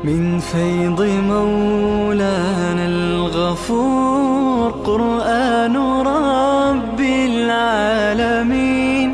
من فيض مولانا الغفور قرآن رب العالمين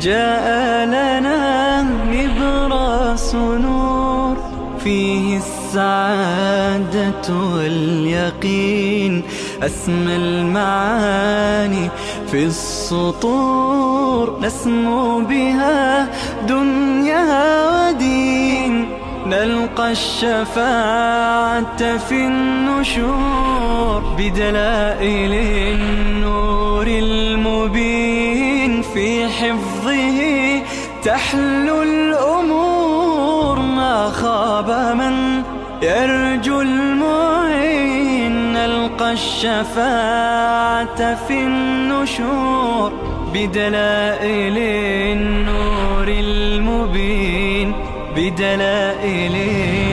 جاء لنا نبراس نور فيه السعادة واليقين أسمى المعاني في السطور نسمو بها دنيا ودين نلقى الشفاعة في النشور بدلائل النور المبين في حفظه تحلو الأمور ما خاب من يرجو المعين نلقى الشفاعة في النشور بدلائل النور المبين بدلائل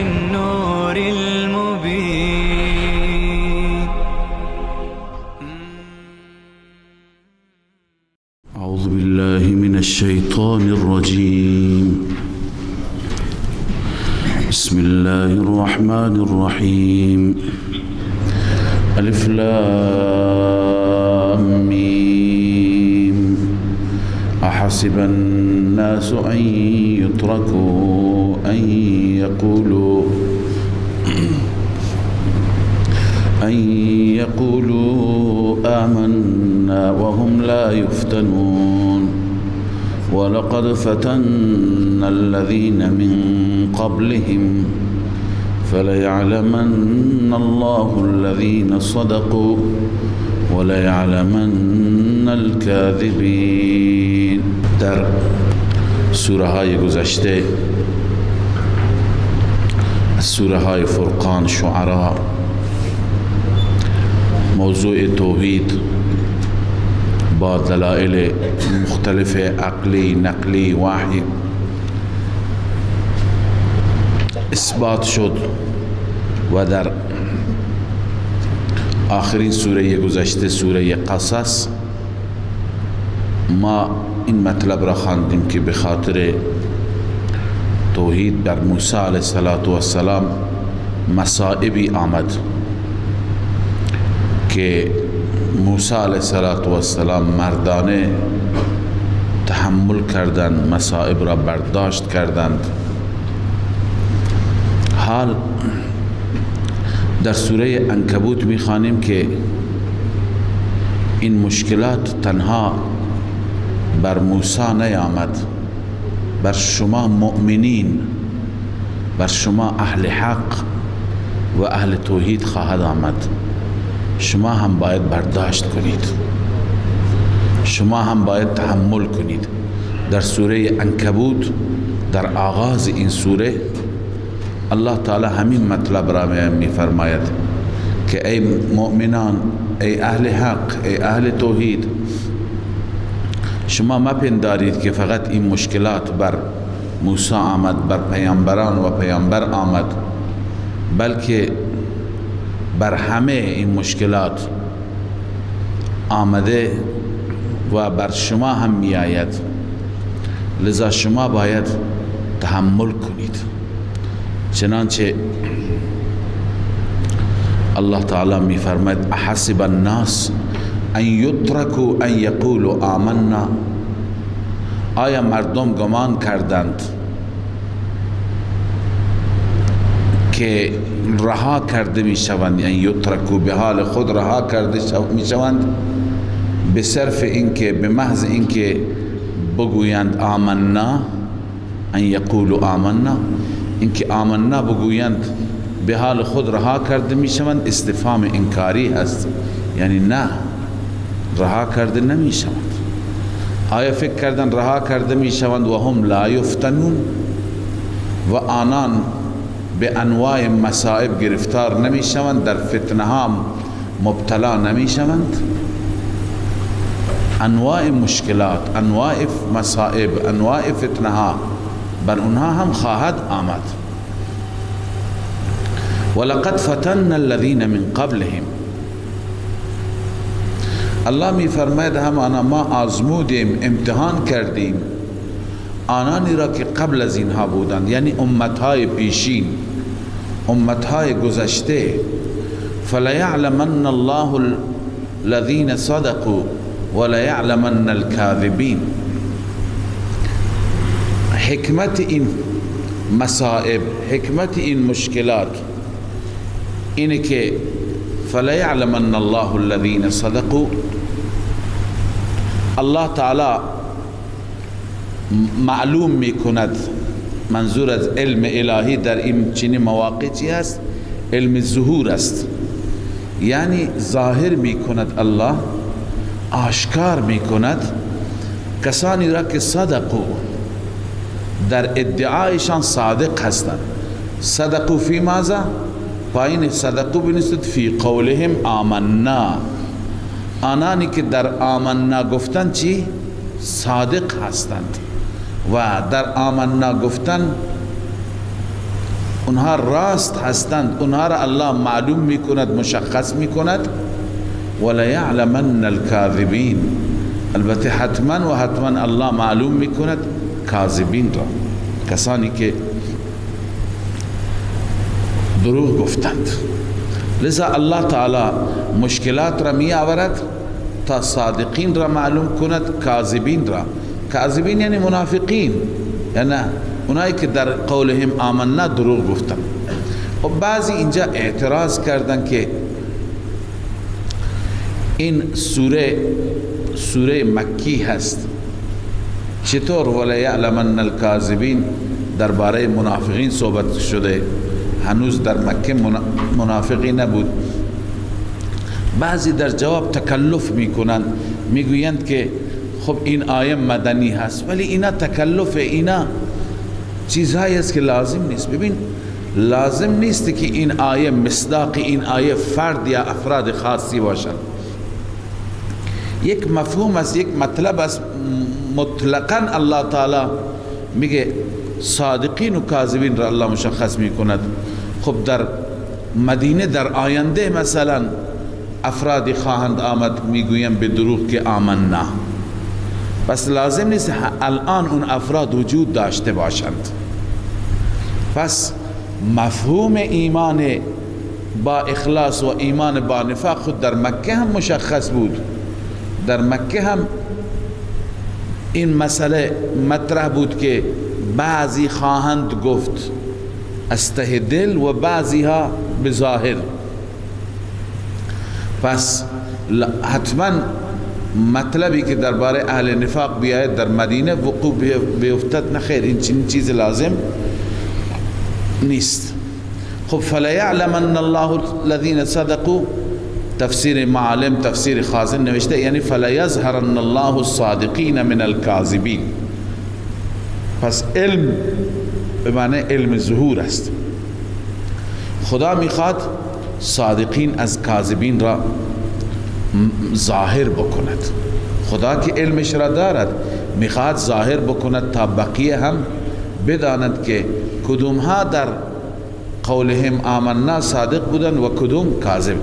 النور المبين. أعوذ بالله من الشيطان الرجيم. بسم الله الرحمن الرحيم. ألف لام ميم. أحسب الناس أن يتركوا أن يقولوا آمنا وهم لا يفتنون ولقد فتنا الذين من قبلهم فليعلمن الله الذين صدقوا وليعلمن الكاذبين. در سوره های گذشته از سوره های فرقان، شعراء، موضوع توحید با دلائل مختلف عقلی، نقلی، وحی اثبات شد و در آخرین سوره گذشته، سوره قصص، ما این مطلب را خواندیم که به خاطر توحید بر موسی علیه السلام مصائبی آمد که موسی علیه السلام مردانه تحمل کردند، مصائب را برداشت کردند. حال در سوره عنکبوت می‌خوانیم که این مشکلات تنها بر موسی نیامد، بر شما مؤمنین، بر شما اهل حق و اهل توحید خواهد آمد. شما هم باید برداشت کنید، شما هم باید تحمل کنید. در سوره عنکبوت در آغاز این سوره الله تعالی همین مطلب را می فرماید که ای مؤمنان، ای اهل حق، ای اهل توحید، شما مپندارید که فقط این مشکلات بر موسی آمد، بر پیامبران و پیامبر آمد، بلکه بر همه این مشکلات آمده و بر شما هم می آید. لذا شما باید تحمل کنید. چنانچه الله تعالی می فرماید احسب الناس ان یترکوا ان یقولوا آمنا. آیا مردم گمان کردند که رها کرده می شوند، ان یترکوا به حال خود رها کرده می شوند به صرف اینکه، به محض اینکه بگویند آمنا، ان یقولوا آمنا، اینکه آمنا بگویند به حال خود رها کرده می شوند، استفهام انکاری هست، یعنی نه، رها کرده نمی شوند. آیا فکر کردن رها کرده می شوند و هم لا یفتنون، و آنان به انواع مصائب گرفتار نمی شوند، در فتنه ها مبتلا نمی شوند؟ انواع مشکلات، انواع مصائب، انواع فتنه ها بر اونها هم خواهد آمد. ولقد فتنا الذين من قبلهم. الله می فرماید همانا ما آزمودیم، امتحان کردیم آنانی را که قبل از اینها بودند، یعنی امتهای پیشین، امتهای گذشته فلیعلمن الله الذین صدقوا ولیعلمن الكاذبین. حکمت این مصائب، حکمت این مشکلات اینه که فلیعلمن الله الذین صدقوا، الله تعالی معلوم میکند. منظور از علم الهی در این چنین مواقع چی است؟ علم ظهور است، یعنی ظاهر میکند، الله آشکار میکند کسانی را که صدقوا، در ادعایشان صادق هستند. صدقوا فی ماذا؟ پایین صدقوا بنسبت فی قولهم آمنا، آنانی که در آمنا گفتن چی؟ صادق هستند و در آمنا گفتن اونها راست هستند، اونها را الله معلوم میکند، مشخص میکند. ولیعلمن الکاذبین، البته حتما و حتما الله معلوم میکند کاذبین را، کسانی که دروغ گفتند. لذا الله تعالی مشکلات را می آورد تا صادقین را معلوم کند، کاذبین را. کاذبین یعنی منافقین، یعنی اونایی که در قولهم آمنا دروغ گفتند. و بعضی اینجا اعتراض کردن که این سوره مکی هست، چطور ولیعلمن الکاذبین درباره منافقین صحبت شده؟ هنوز در مکه منافقی نبود. بعضی در جواب تکلف میکنند، میگویند که خب این آیه مدنی هست، ولی اینا تکلف، اینا چیزهایی است که لازم نیست. ببین لازم نیست که این آیه مصداق این آیه فرد یا افراد خاصی باشند. یک مفهوم است، یک مطلب است، مطلقاً الله تعالی میگه صادقین و کاذبین را الله مشخص میکند. خب در مدینه در آینده مثلا افرادی خواهند آمد میگویم به دروغ که آمنا، پس لازم نیست الان اون افراد وجود داشته باشند. پس مفهوم ایمان با اخلاص و ایمان با نفاق خود در مکه هم مشخص بود. در مکه هم این مسئله مطرح بود که بعضی خواهند گفت از ته دل و بعضی ها به ظاهر. پس حتما مطلبی که درباره اهل نفاق بیاید در مدینه وقوع بیفتد نخیر، این چیز لازم نیست. خب فلیعلمن الله الذین صدقوا، تفسیر معالم تفسیر خازن نوشته یعنی فلیظهرن الله الصادقین من الکاذبین. پس علم به معنی علم ظهور است. خدا میخواد صادقین از کاذبین را ظاهر بکند. خدا که علمش را دارد میخواد ظاهر بکند تا بقیه هم بداند که کدوم ها در قولهم آمنا صادق بودن و کدوم کاذب.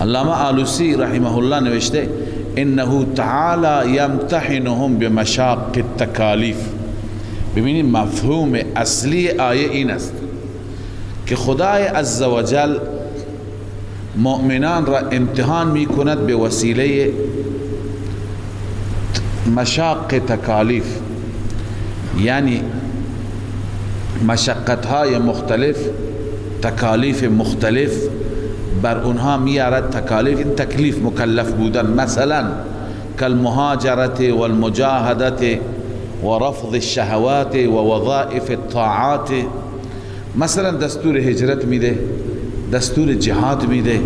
علامه آلوسی رحمه الله نوشته انه تعالی یمتحنهم بمشاق التکالیف. ببینید مفهوم اصلی آیه این است که خدای عزوجل مؤمنان را امتحان می کند به وسیله مشاق تکالیف، یعنی مشقت های مختلف، تکالیف مختلف بر اونها میارد. تکالیف این تکلیف مکلف بودن، مثلا کالمهاجرت والمجاهدت ورفض الشهوات ووظائف الطاعات. مثلا دستور هجرت میده، دستور جهاد میده،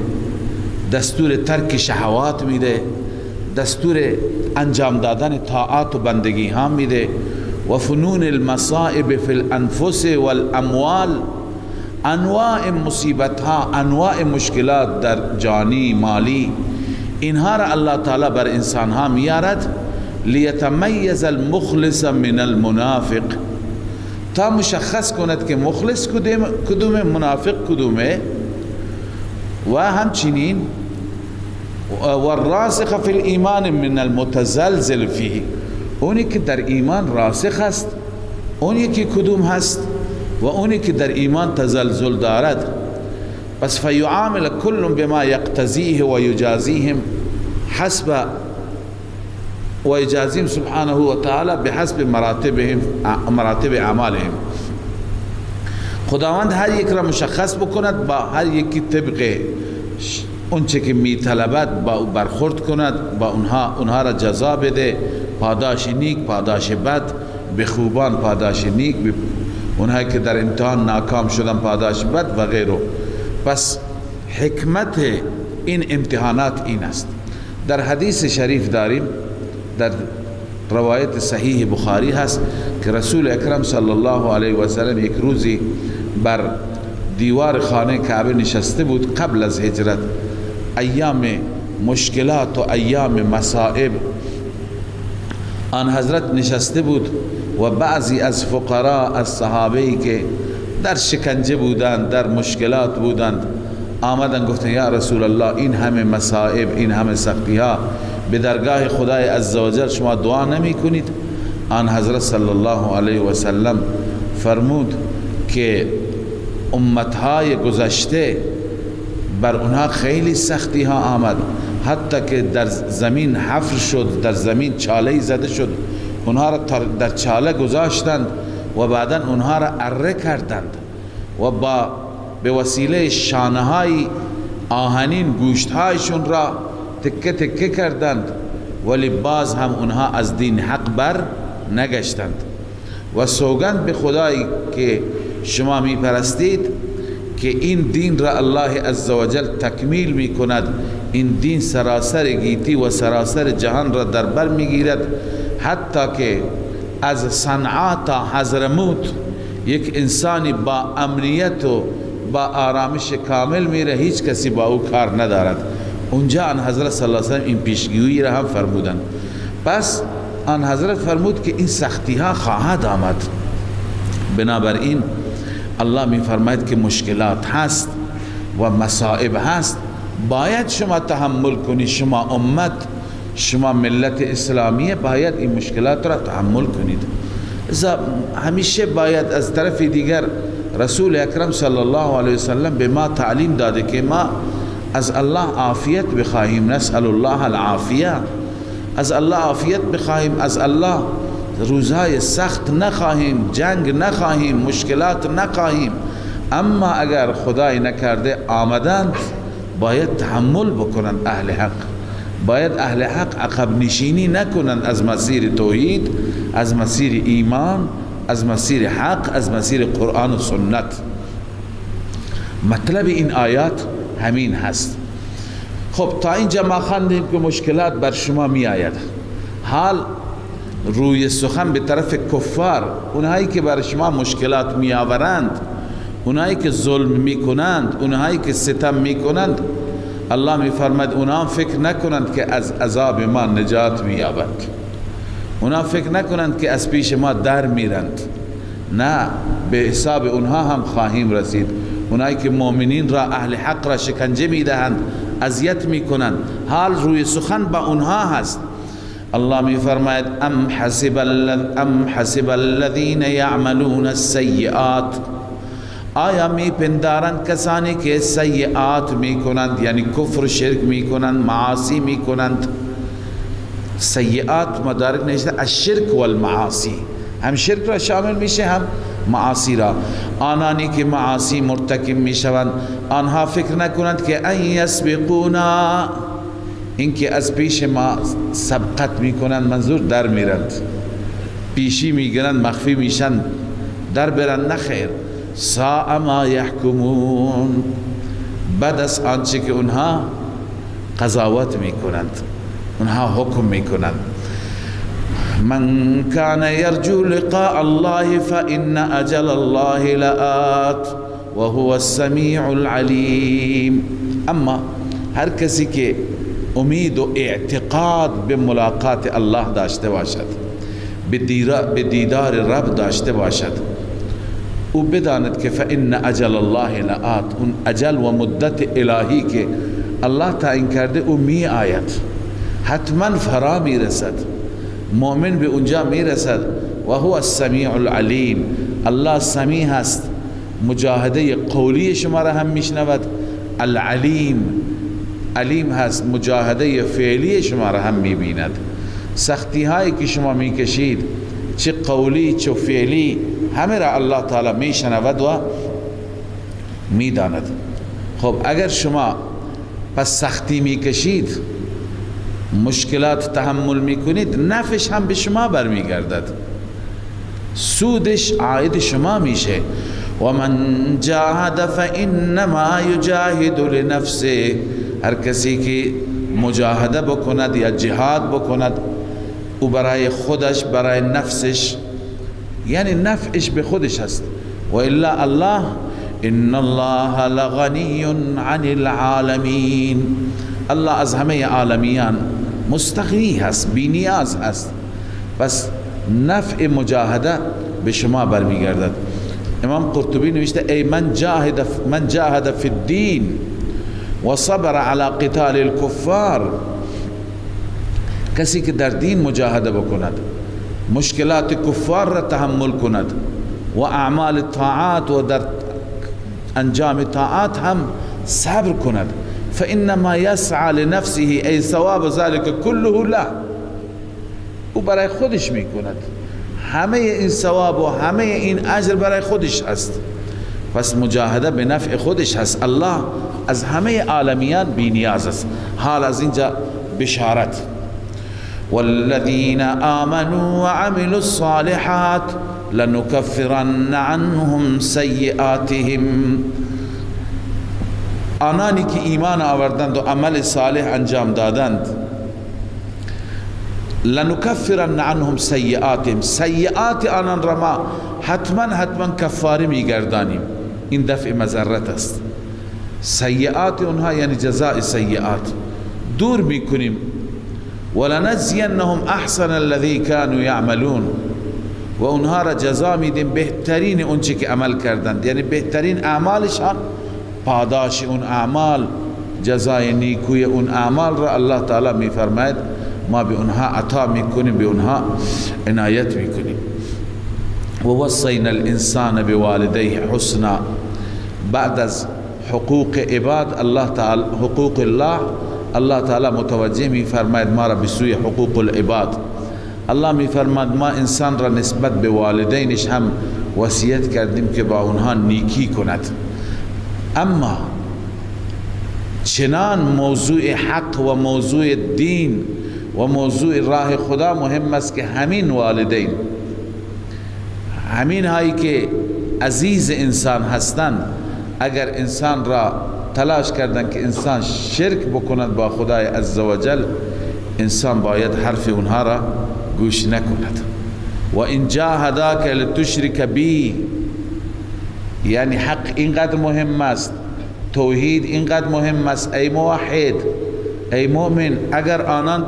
دستور ترک شهوات میده، دستور انجام دادن طاعات و بندگی ها میده. و فنون المصائب فی الانفس والاموال، انواع مصیبت ها، انواع مشکلات در جانی مالی، اینها را الله تعالی بر انسان ها میارد لیتمیز المخلص من المنافق، تا مشخص کند که مخلص کدوم، منافق کدومه. و همچنین والراسخ فی الایمان من المتزلزل فیه، اونی که در ایمان راسخ است اون یکی کدوم هست و اونی که در ایمان تزلزل دارد، پس فیعامل کل بما یقتضیه و یجازیهم حسب و یجازیهم سبحانه و تعالی بحسب مراتب اعمالهم. خداوند هر یک را مشخص بکند، با هر یکی طبق اونچه که می طلبد با او برخورد کند، با اونها را جزا بده، پاداش نیک، پاداش بد، به خوبان پاداش نیک، به اونهایی که در امتحان ناکام شدن پاداش بد و غیره. پس حکمت این امتحانات این است. در حدیث شریف داریم، در روایت صحیح بخاری هست که رسول اکرم صلی الله علیه و سلم یک روزی بر دیوار خانه کعبه نشسته بود قبل از هجرت. ایام مشکلات و ایام مصائب آن حضرت نشسته بود و بعضی از فقرا از صحابه‌ای که در شکنجه بودند، در مشکلات بودند، آمدن گفتن یا رسول الله این همه مصائب، این همه سختی ها به درگاه خدای عزوجل شما دعا نمی کنید؟ آن حضرت صلی الله علیه و سلم فرمود که امتهای گذشته بر اونها خیلی سختی ها آمد، حتی که در زمین حفر شد، در زمین چاله زده شد، اونها را در چاله گذاشتند و بعدا اونها را اره کردند و به وسیله شانه های آهنین گوشت هایشون را تکه تکه کردند، ولی باز هم اونها از دین حق بر نگشتند. و سوگند به خدایی که شما می پرستید که این دین را الله عزوجل تکمیل می کند، این دین سراسر گیتی و سراسر جهان را در بر می گیرد، حتی که از صنعا تا حضرموت یک انسانی با امنیت و با آرامش کامل میره، هیچ کسی با او کار ندارد. اونجا آن حضرت صلی الله علیه و سلم این پیشگویی را هم فرمودند. پس آن حضرت فرمود که این سختی ها خواهد آمد. بنابراین الله می فرماید که مشکلات هست و مصائب هست، باید شما تحمل کنی، شما امت، شما ملت اسلامیه باید این مشکلات را تحمل کنید. همیشه باید از طرف دیگر رسول اکرم صلی الله علیه وسلم به ما تعلیم داده که ما از الله عافیت بخواهیم، نسأل الله العافیه، از الله عافیت بخواهیم، از الله روزهای سخت نخواهیم، جنگ نخواهیم، مشکلات نخواهیم. اما اگر خدای نکرده آمدند، باید تحمل بکنند اهل حق، باید اهل حق عقب نشینی نکنند از مسیر توحید، از مسیر ایمان، از مسیر حق، از مسیر قرآن و سنت. مطلب این آیات همین هست. خب تا اینجا ما خواندیم که مشکلات بر شما می آید. حال روی سخن به طرف کفار، اونهایی که بر شما مشکلات می آورند، اونهایی که ظلم می کنند، اونهایی که ستم می کنند، الله می فرماید اونها فکر نکنند که از عذاب ما نجات می یابند، اونها فکر نکنند که از پیش ما در میرند، نه، به حساب اونها هم خواهیم رسید. اونایی که مؤمنین را، اهل حق را شکنجه می دهند، اذیت می کنند، حال روی سخن با اونها هست. الله می فرماید ام حسب الذین یعملون السیئات، آیا می پندارند کسانی که سیئات می کنند، یعنی کفر شرک می کنند، معاصی می کنند. سیئات مدارک نوشته الشرک والمعاصی، هم شرک را شامل میشه هم معاصی را. آنانی که معاصی مرتکب میشوند آنها فکر نکنند که ان یسبقونا، اینکه از پیش ما سبقت میکنند، منظور در میرند، پیشی میگیرند، مخفی میشن، در برند، نخیر. ساء ما یحکمون، بعد از آنچه که اونها قضاوت میکنند، اونها حکم میکنند. من کان یرجو لقاء الله فإن اجل الله لآت وهو السمیع العلیم. اما هر کسی که امید و اعتقاد به ملاقات الله داشته باشد، به دیدار رب داشته باشد، او بداند که فإن اجل الله لآت، اون اجل و مدت الهی که الله تعیین کرده او می آید، حتما فرا می رسد، مؤمن به اونجا می رسد. و هو السمیع العلیم، الله سمیع هست، مجاهده قولی شما را هم میشنود. العلیم، علیم هست، مجاهده فعلی شما را هم میبیند. سختی هایی که شما میکشید چه قولی چه فعلی همه را الله تعالی میشنود و میداند. خب اگر شما پس سختی میکشید، مشکلات تحمل میکنید، نفعش هم به شما برمیگردد، سودش عاید شما میشه. و من جاهد فانما یجاهد لنفسه، هر کسی که مجاهده بکند یا جهاد بکند او برای خودش، برای نفسش، یعنی نفعش به خودش هست. و الا الله ان الله لغنی عن العالمین، الله از همه عالمیان مستغنی هست، بی نیاز هست. پس نفع مجاهده به شما برمیگردد. امام قرطبی نوشته ای من جاهد فی الدین و صبر علی قتال الكفار، کسی که در دین مجاهده بکند، مشکلات کفار را تحمل کند و اعمال طاعات و در انجام طاعات هم صبر کند، فانما يسعى لنفسه ای ثواب ذلك كله له، او برای خودش میکند، همه این ثواب و همه این اجر برای خودش هست. پس مجاهده به نفع خودش هست. الله از همه عالمیان بی نیاز است. حال از اینجا بشارت والذین آمنوا وعملوا الصالحات لنكفرن عنهم سیئاتهم، آنانی که ایمان آوردند و عمل صالح انجام دادند، لنكفرن عنهم سیئاتهم، سیئات آنان را ما حتما کفاره میگردانیم. این دفع مضرت است. سیئات اونها یعنی جزاء سیئات دور میکنیم. ولنجزینهم احسن الذی كانوا یعملون، و اونها را جزا میدیم بهترین اونچه که عمل کردند، یعنی بهترین اعمالشان، پاداش اون اعمال، جزای نیکوی اون اعمال را الله تعالی میفرماید ما به اونها عطا میکنیم، به اونها عنایت میکنیم. و وصینا الانسان بوالدیه حسنا، بعد از حقوق عباد الله تعالی، حقوق الله تعالی متوجه میفرماید ما را به سوی حقوق العباد. الله میفرماید ما انسان را نسبت به والدینش هم وصیت کردیم که با اونها نیکی کند. اما چنان موضوع حق و موضوع دین و موضوع راه خدا مهم است که همین والدین، همین هایی که عزیز انسان هستند، اگر انسان را تلاش کردند که انسان شرک بکند با خدای عزوجل، انسان باید حرف اونها را گوش نکند. و ان جاهداک لتشرک بی، یعنی حق اینقدر مهم است، توحید اینقدر مهم است، ای موحد، ای مؤمن، اگر آنان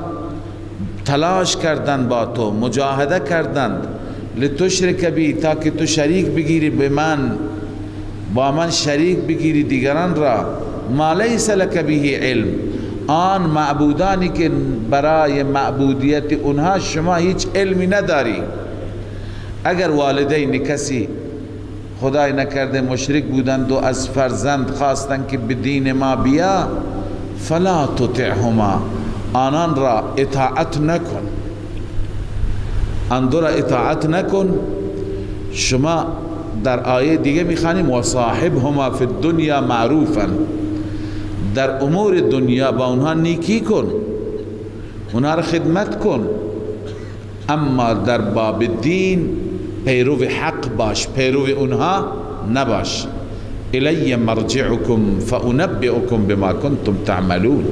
تلاش کردند با تو، مجاهده کردند، لتشرک بی، تا که تو شریک بگیری به من، با من شریک بگیری دیگران را، ما لیس لک به علم، آن معبودانی که برای معبودیت اونها شما هیچ علمی نداری. اگر والدین کسی خدای نکرده مشرک بودند و از فرزند خواستند که به دین ما بیا، فلا تطعهما، آنان را اطاعت نکن، آن را اطاعت نکن. شما در آیه دیگه میخوانیم و صاحبهما فی الدنیا معروفا، در امور دنیا با اونها نیکی کن، اونها را خدمت کن، اما در باب دین پیرو حق باش، پیرو اونها نباش. الی مرجعکم فانبئکم بما کنتم تعملون،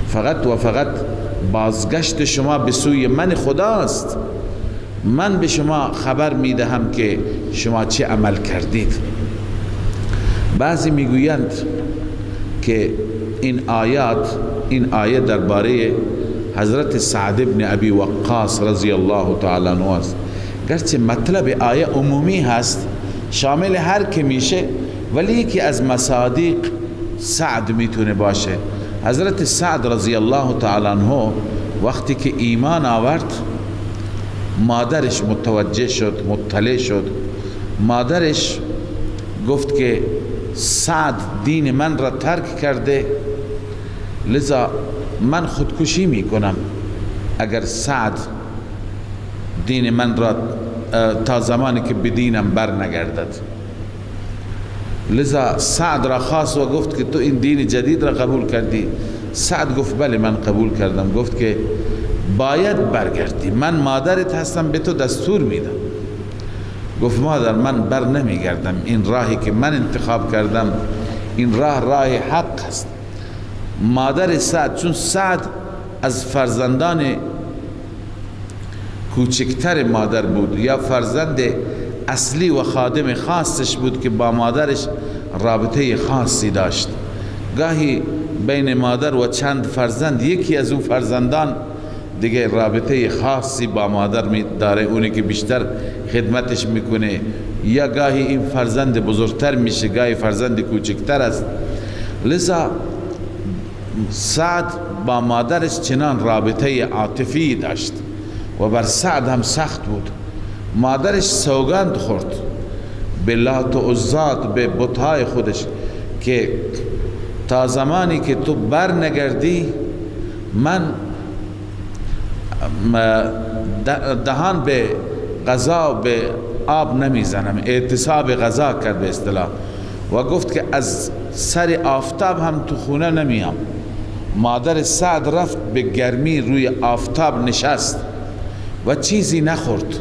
فقط و فقط بازگشت شما به سوی من خداست، من به شما خبر میدهم که شما چه عمل کردید. بعضی میگویند که این آیه درباره حضرت سعد ابن ابی وقاص رضی الله تعالی عنه است، گرچه مطلب آیه عمومی هست، شامل هر که میشه، ولی یکی از مصادیق سعد میتونه باشه. حضرت سعد رضی الله تعالی عنه وقتی که ایمان آورد، مادرش متوجه شد، مطلع شد، مادرش گفت که سعد دین من را ترک کرده، لذا من خودکشی میکنم اگر سعد دین من را تا زمانی که بدینم بر نگردد. لذا سعد را خواست و گفت که تو این دین جدید را قبول کردی؟ سعد گفت بله من قبول کردم. گفت که باید برگردی، من مادرت هستم، به تو دستور میدم. گفت مادر من بر نمیگردم، این راهی که من انتخاب کردم این راه حق است. مادر سعد، چون سعد از فرزندان کوچکتر مادر بود یا فرزند اصلی و خادم خاصش بود که با مادرش رابطه خاصی داشت. گاهی بین مادر و چند فرزند یکی از اون فرزندان دیگه رابطه خاصی با مادر داره، اونی که بیشتر خدمتش میکنه، یا گاهی این فرزند بزرگتر میشه، گاهی فرزند کوچکتر است. لذا سعد با مادرش چنان رابطه عاطفی داشت و بر سعد هم سخت بود. مادرش سوگند خورد به لات و عزات، به بتهای خودش که تا زمانی که تو بر نگردی من دهان به غذا و به آب نمیزنم. اعتصاب غذا کرد به اصطلاح و گفت که از سر آفتاب هم تو خونه نمیام. مادر سعد رفت به گرمی روی آفتاب نشست و چیزی نخورد.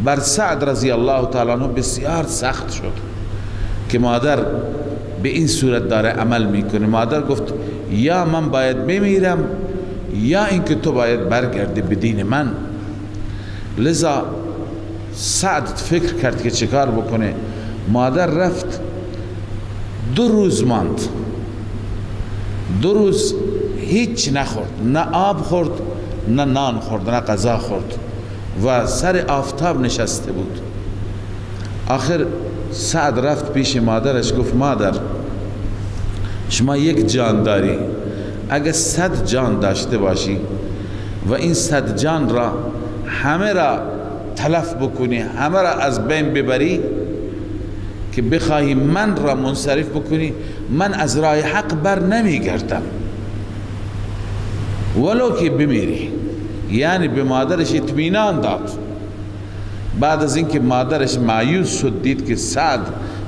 بر سعد رضی الله تعالی عنه بسیار سخت شد که مادر به این صورت داره عمل میکنه. مادر گفت یا من باید بمیرم یا اینکه تو باید برگردی به دین من. لذا سعد فکر کرد که چیکار بکنه. مادر رفت، 2 روز ماند، 2 روز هیچ نخورد، نه آب خورد نه نان خورد نه غذا خورد و سر آفتاب نشسته بود. آخر سعد رفت پیش مادرش، گفت مادر شما یک جان داری، اگه 100 جان داشته باشی و این 100 جان را همه را تلف بکنی، همه را از بین ببری، که بخواهی من را منصرف بکنی، من از راه حق بر نمیگردم ولو که بمیری. یعنی به مادرش اطمینان داد. بعد از اینکه مادرش مایوس شد، دید که سعد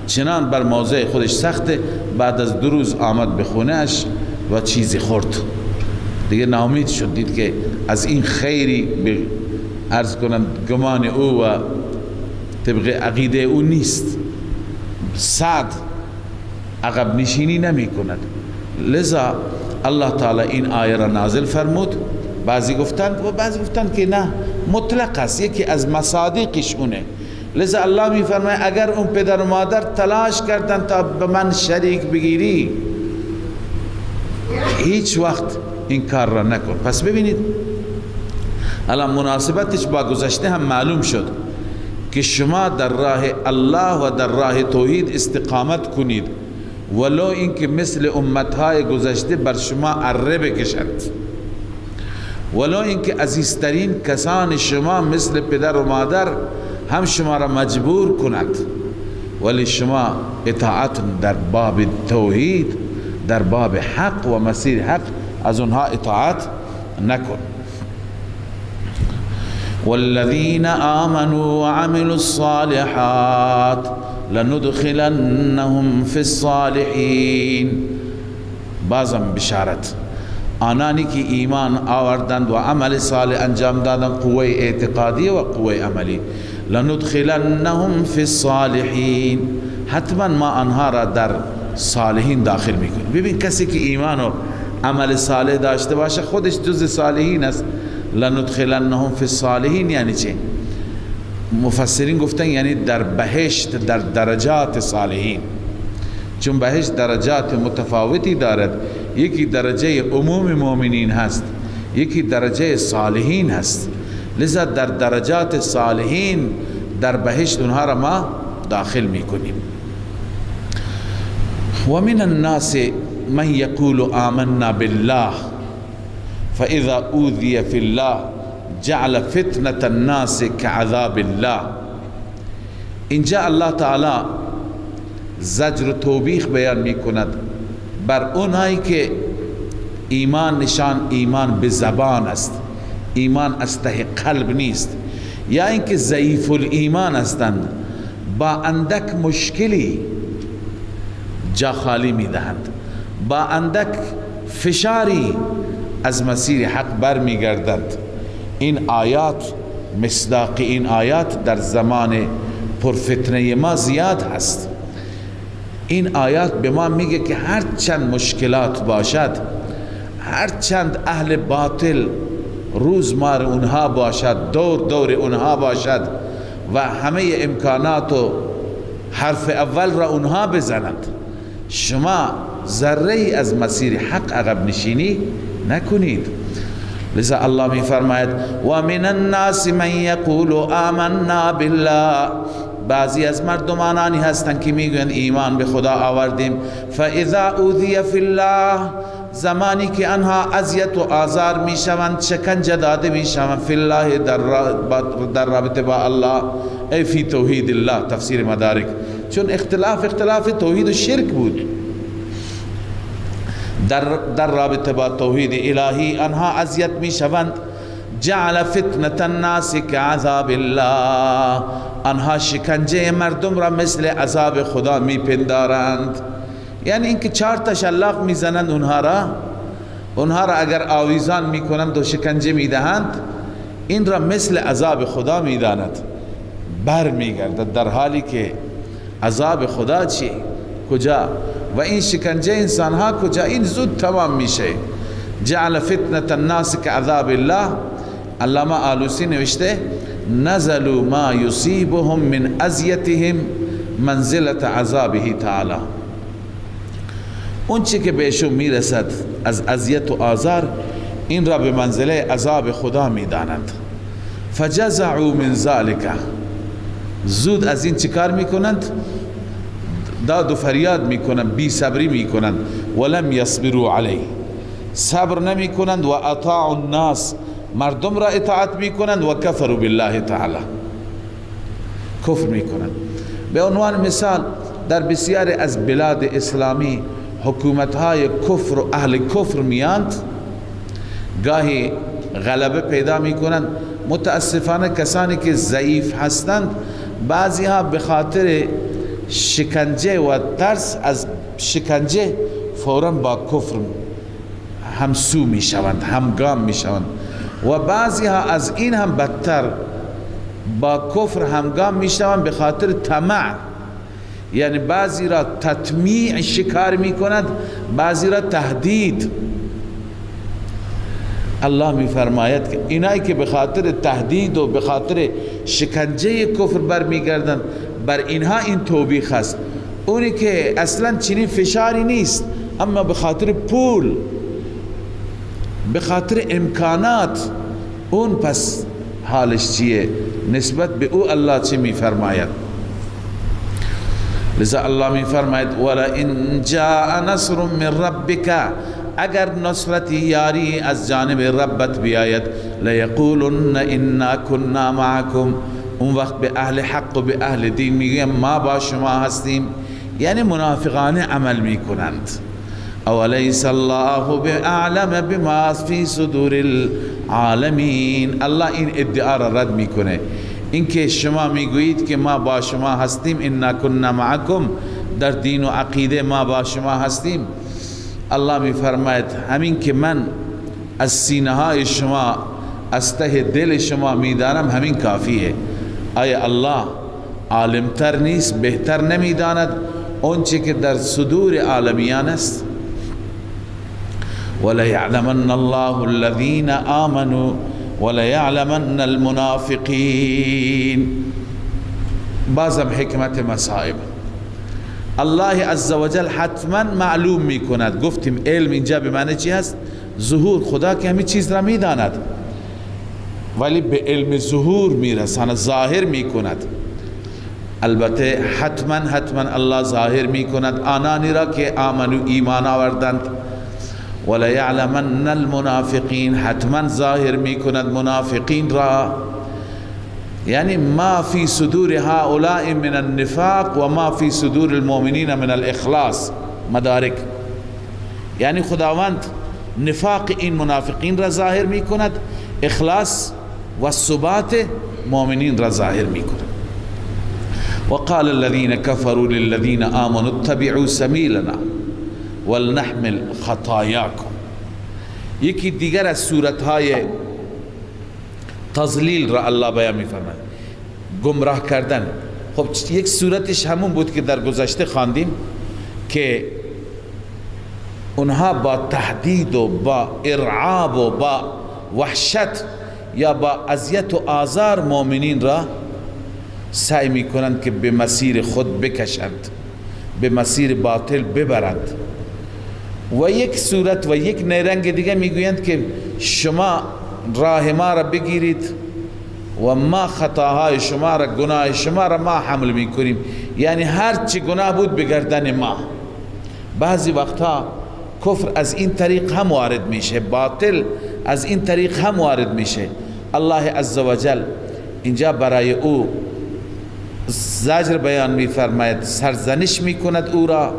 چنان بر موضع خودش سخته، بعد از 2 روز آمد به خونهش و چیزی خورد. دیگه ناامید شد، دید که از این خیری به عرض کنم گمان او و طبق عقیده او نیست. سعد عقب نشینی نمی کند. لذا الله تعالی این آیه را نازل فرمود. بعضی گفتند و بعضی گفتند که نه، مطلق است، یکی از مصادیقش اونه. لذا الله می فرماید اگر اون پدر و مادر تلاش کردن تا به من شریک بگیری، هیچ وقت این کار را نکن. پس ببینید الان مناسبتش با گذشته هم معلوم شد که شما در راه الله و در راه توحید استقامت کنید، ولو اینکه مثل امتهای گذشته بر شما اره بکشند، ولو اینکه عزیزترین کسان شما مثل پدر و مادر هم شما را مجبور کنند، ولی شما اطاعت در باب توحید، در باب حق و مسیر حق از اونها اطاعت نکن. والذین آمنوا وعملوا الصالحات لندخلنهم فی الصالحین. بازم بشارت، آنانی که ایمان آوردند و عمل صالح انجام دادند، قوه اعتقادی و قوه عملی، لندخلنهم فی الصالحین، حتما ما آنها را در صالحین داخل میکنیم. ببین کسی که ایمان و عمل صالح داشته باشه خودش جز صالحین است. لندخلنهم فی الصالحین یعنی چه؟ مفسرین گفتن یعنی در بهشت، در درجات صالحین، چون بهشت درجات متفاوتی دارد. یکی درجه عموم مؤمنین هست، یکی درجه صالحین هست. لذا در درجات صالحین در بهشت اونها را ما داخل میکنیم. و من الناس من یقول آمنا بالله فاذا اوذی فی الله جعل فتنة الناس كعذاب الله. اینجا الله تعالی زجر و توبیخ بیان می کند بر اونایی که ایمان نشان ایمان به زبان است، ایمان از ته قلب نیست، یا اینکه ضعیف الایمان هستند، با اندک مشکلی جا خالی می دهند، با اندک فشاری از مسیر حق بر می گردند. این آیات، مصداق این آیات در زمان پرفتنه ما زیاد هست. این آیات به ما میگه که هر چند مشکلات باشد، هر چند اهل باطل روزمار اونها باشد، دور اونها باشد و همه امکانات و حرف اول را اونها بزنند، شما ذره از مسیر حق عقب نشینی نکنید. لذا الله می فرماید و من الناس من یقول آمنا بالله، بعضی از مردمانی هستند که میگویند ایمان به خدا آوردیم. فاذا اوذی فی الله، زمانی که آنها اذیت و آزار میشوند، شکنجه داده میشوند، فی الله در رابطه با الله، ای فی توحید الله، تفسیر مدارک، چون اختلاف توحید و شرک بود. در رابطه با توحید الهی آنها اذیت میشوند. جعل فتنة الناس كعذاب الله، آنها شکنجه مردم را مثل عذاب خدا میپندارند. یعنی اینکه 4 تا شلاق میزنند اونها را اگر آویزان میکنند و شکنجه میدهند، این را مثل عذاب خدا میداند، بر میگردد، در حالی که عذاب خدا چی؟ کجا؟ و این شکنجه انسان ها کجا؟ این زود تمام میشه. جعل فتنة الناس كعذاب الله. علامه آلوسی نوشته نزلوا ما يصيبهم من اذیتهم منزلة عذابه تعالی، اون چی که بهشون میرسد از اذیت و آزار، این را به منزله عذاب خدا میدانند. فجزعوا من ذلك، زود از این چیکار میکنند؟ داد و فریاد میکنند، بی صبری میکنند. ولم یصبروا علیه، صبر نمیکنند. و اطاعوا الناس، مردم را اطاعت میکنند. و کفروا بالله تعالی، کفر میکنند. به عنوان مثال در بسیاری از بلاد اسلامی حکومتهای کفر و اهل کفر میاند، گاهی غلبه پیدا میکنند. متاسفانه کسانی که ضعیف هستند، بعضی ها به خاطر شکنجه و ترس از شکنجه فوراً با کفر همسو می شوند، همگام می شوند. و بعضی ها از این هم بدتر با کفر همگام می شوند به خاطر طمع، یعنی بعضی را تطمیع شکار می کند، بعضی را تهدید. الله می فرماید که اینایی که به خاطر تهدید و به خاطر شکنجه کفر بر می گردند، بر اینها این توبیخ است. اونی که اصلا چنین فشاری نیست، اما به خاطر پول، به خاطر امکانات، اون پس حالش چیه؟ نسبت به او الله چی می فرماید؟ لذا الله می فرماید ولئن جاء نصر من ربک، اگر نصرت یاری از جانب ربت بیاید، لیقولن انا كنا معکم، اون وقت به اهل حق و به اهل دین میگویم ما با شما هستیم، یعنی منافقانه عمل میکنند. اولیس الله باعلم بما فی صدور العالمین، الله این ادعا را رد میکنه. اینکه شما میگویید که ما با شما هستیم، انا كنا معکم، در دین و عقیده ما با شما هستیم، الله میفرماید همین که من از سینه های شما، از ته دل شما میدانم، همین کافیه. آیا الله عالمتر نیست، بهتر نمیداند اون چی که در صدور عالمیان است؟ وَلَيَعْلَمَنَّ اللَّهُ الَّذِينَ آمَنُوا وَلَيَعْلَمَنَّ الْمُنَافِقِينَ. بازم حکمت مصائب، الله عزوجل حتما معلوم می کند. گفتیم علم اینجا به معنی چی هست؟ ظهور. خدا که همین چیز را می داند، ولی به علم ظهور می رساند، ظاهر می کند. البته حتما الله ظاهر می کند آنانی را که آمنو، ایمان آوردند. وَلَيَعْلَمَنَّ الْمُنَافِقِينَ، حتما ظاهر می کند منافقین را. یعنی ما فی صدور هؤلاء من النفاق و ما فی صدور المؤمنین من الاخلاص مدارک. یعنی خداوند نفاق این منافقین را ظاهر می کند، اخلاص و ثبات مؤمنین را ظاهر می کند. وقال الذين كفروا للذين آمنوا اتبعوا سبيلنا ولنحمل خطاياكم. یکی دیگر از صورتهای تضلیل را الله بیان می فرماید، گمراه کردن. خب یک صورتش همون بود که در گذشته خواندیم که اونها با تهدید و با ارعاب و با وحشت یا با اذیت و آزار مؤمنین را سعی می کنند که به مسیر خود بکشند، به مسیر باطل ببرند. و یک صورت و یک نیرنگ دیگه میگویند که شما راه ما را بگیرید و ما خطاهای شما را، گناه شما را ما حمل میکنیم، یعنی هر چی گناه بود به گردن ما. بعضی وقتها کفر از این طریق هم وارد میشه، باطل از این طریق هم وارد میشه. الله عزوجل اینجا برای او زجر بیان میفرماید، سرزنش میکند او را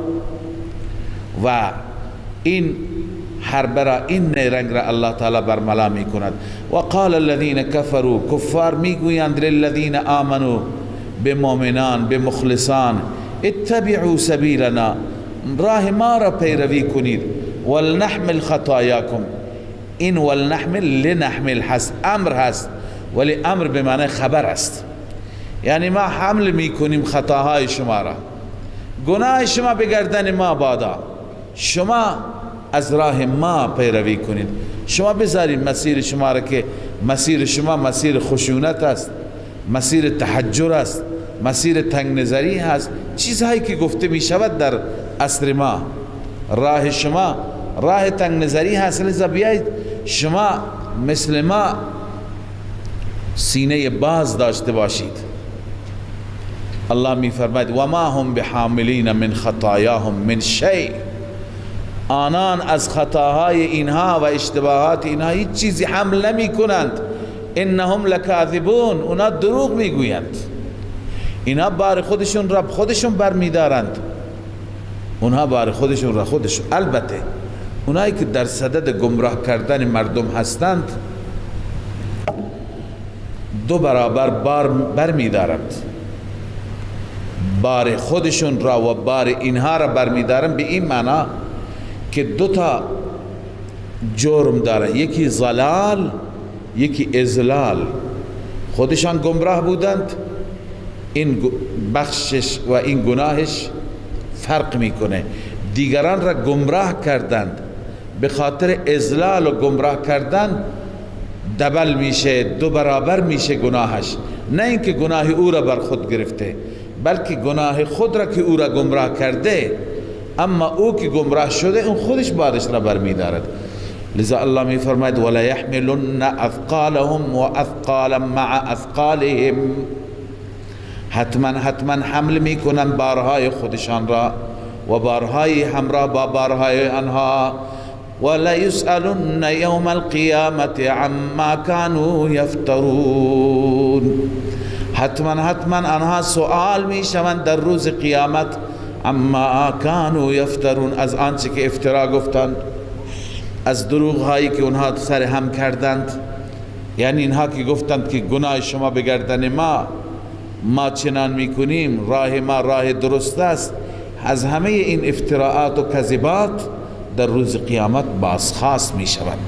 و این حربرا این نیرنگ را الله تعالی برملا می کند. و قال الذين كفروا، کفار میگویند للذین آمنوا، به مؤمنان به مخلصان، اتبعوا سبیلنا، راه ما را پیروی کنید، ولنحمل خطاياكم. این ولنحمل لنحمل هست، امر هست، ولی امر به معنی خبر است. یعنی ما حمل می کنیم خطاهای شما را، گناه شما به گردن ما بادا، شما از راه ما پیروی کنید، شما بذارید مسیر شما را که مسیر شما مسیر خشونت است، مسیر تحجر است، مسیر تنگ نظری است، چیزهایی که گفته می شود در عصر ما. راه شما راه تنگ نظری هست، لذا بیایید شما مثل ما سینه باز داشته باشید. الله می فرماید و ما هم بحاملین من خطایاهم من شیء، آنان از خطاهای اینها و اشتباهات اینها هیچ چیزی حمل نمی کنند. انهم لکاذبون، اونا دروغ میگویند، اینا بار خودشون را خودشون برمیدارند، اونها بار خودشون را خودشون. البته اونایی که در صدد گمراه کردن مردم هستند دو برابر بار برمیدارند، بار خودشون را و بار اینها را برمیدارند، به این معنا که دو تا جرم داره، یکی ضلال یکی اضلال. خودشان گمراه بودند، این بخشش و این گناهش فرق میکنه. دیگران را گمراه کردند، به خاطر اضلال و گمراه کردن دبل میشه، دو برابر میشه گناهش. نه اینکه گناه او را بر خود گرفته، بلکه گناه خود را که او را گمراه کرده، اما او که گمراه شده اون خودش بارش را برمیدارد. لذا الله می فرماید ولا يحملن اثقالهم و اثقالا مع اثقالهم، حتما حمل میکنن بارهای خودشان را و بارهای همراه با بارهای آنها. ولا يسألن يوم القيامة عما كانوا يفترون، حتما آنها سؤال میشوند در روز قیامت اما كانوا يفترون، از آنچه که افترا گفتند، از دروغ هایی که اونها سر هم کردند. یعنی اینها که گفتند که گناه شما به گردن ما چنان میکنیم، راه ما راه درست است، از همه این افتراعات و کذبات در روز قیامت بازخواست میشوند.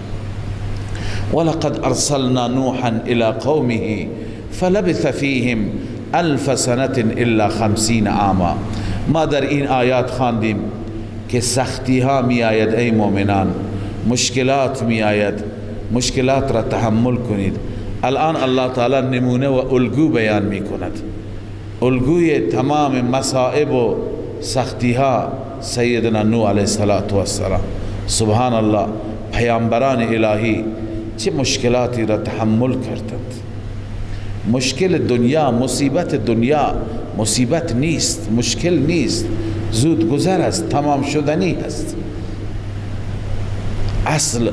ولقد ارسلنا نوحا الى قومه فلبث فيهم 1000 سنة الا 50 عاما. ما در این آیات خواندیم که سختی ها می آید ای مؤمنان، مشکلات می آید، مشکلات را تحمل کنید. الان الله تعالی نمونه و الگو بیان می کند، الگوی تمام مصائب و سختی ها سیدنا نوح علیه السلام. سبحان الله، پیامبران الهی چه مشکلاتی را تحمل کردند. مشکل دنیا، مصیبت دنیا مصیبت نیست، مشکل نیست، زود گذر است، تمام شدنی است. اصل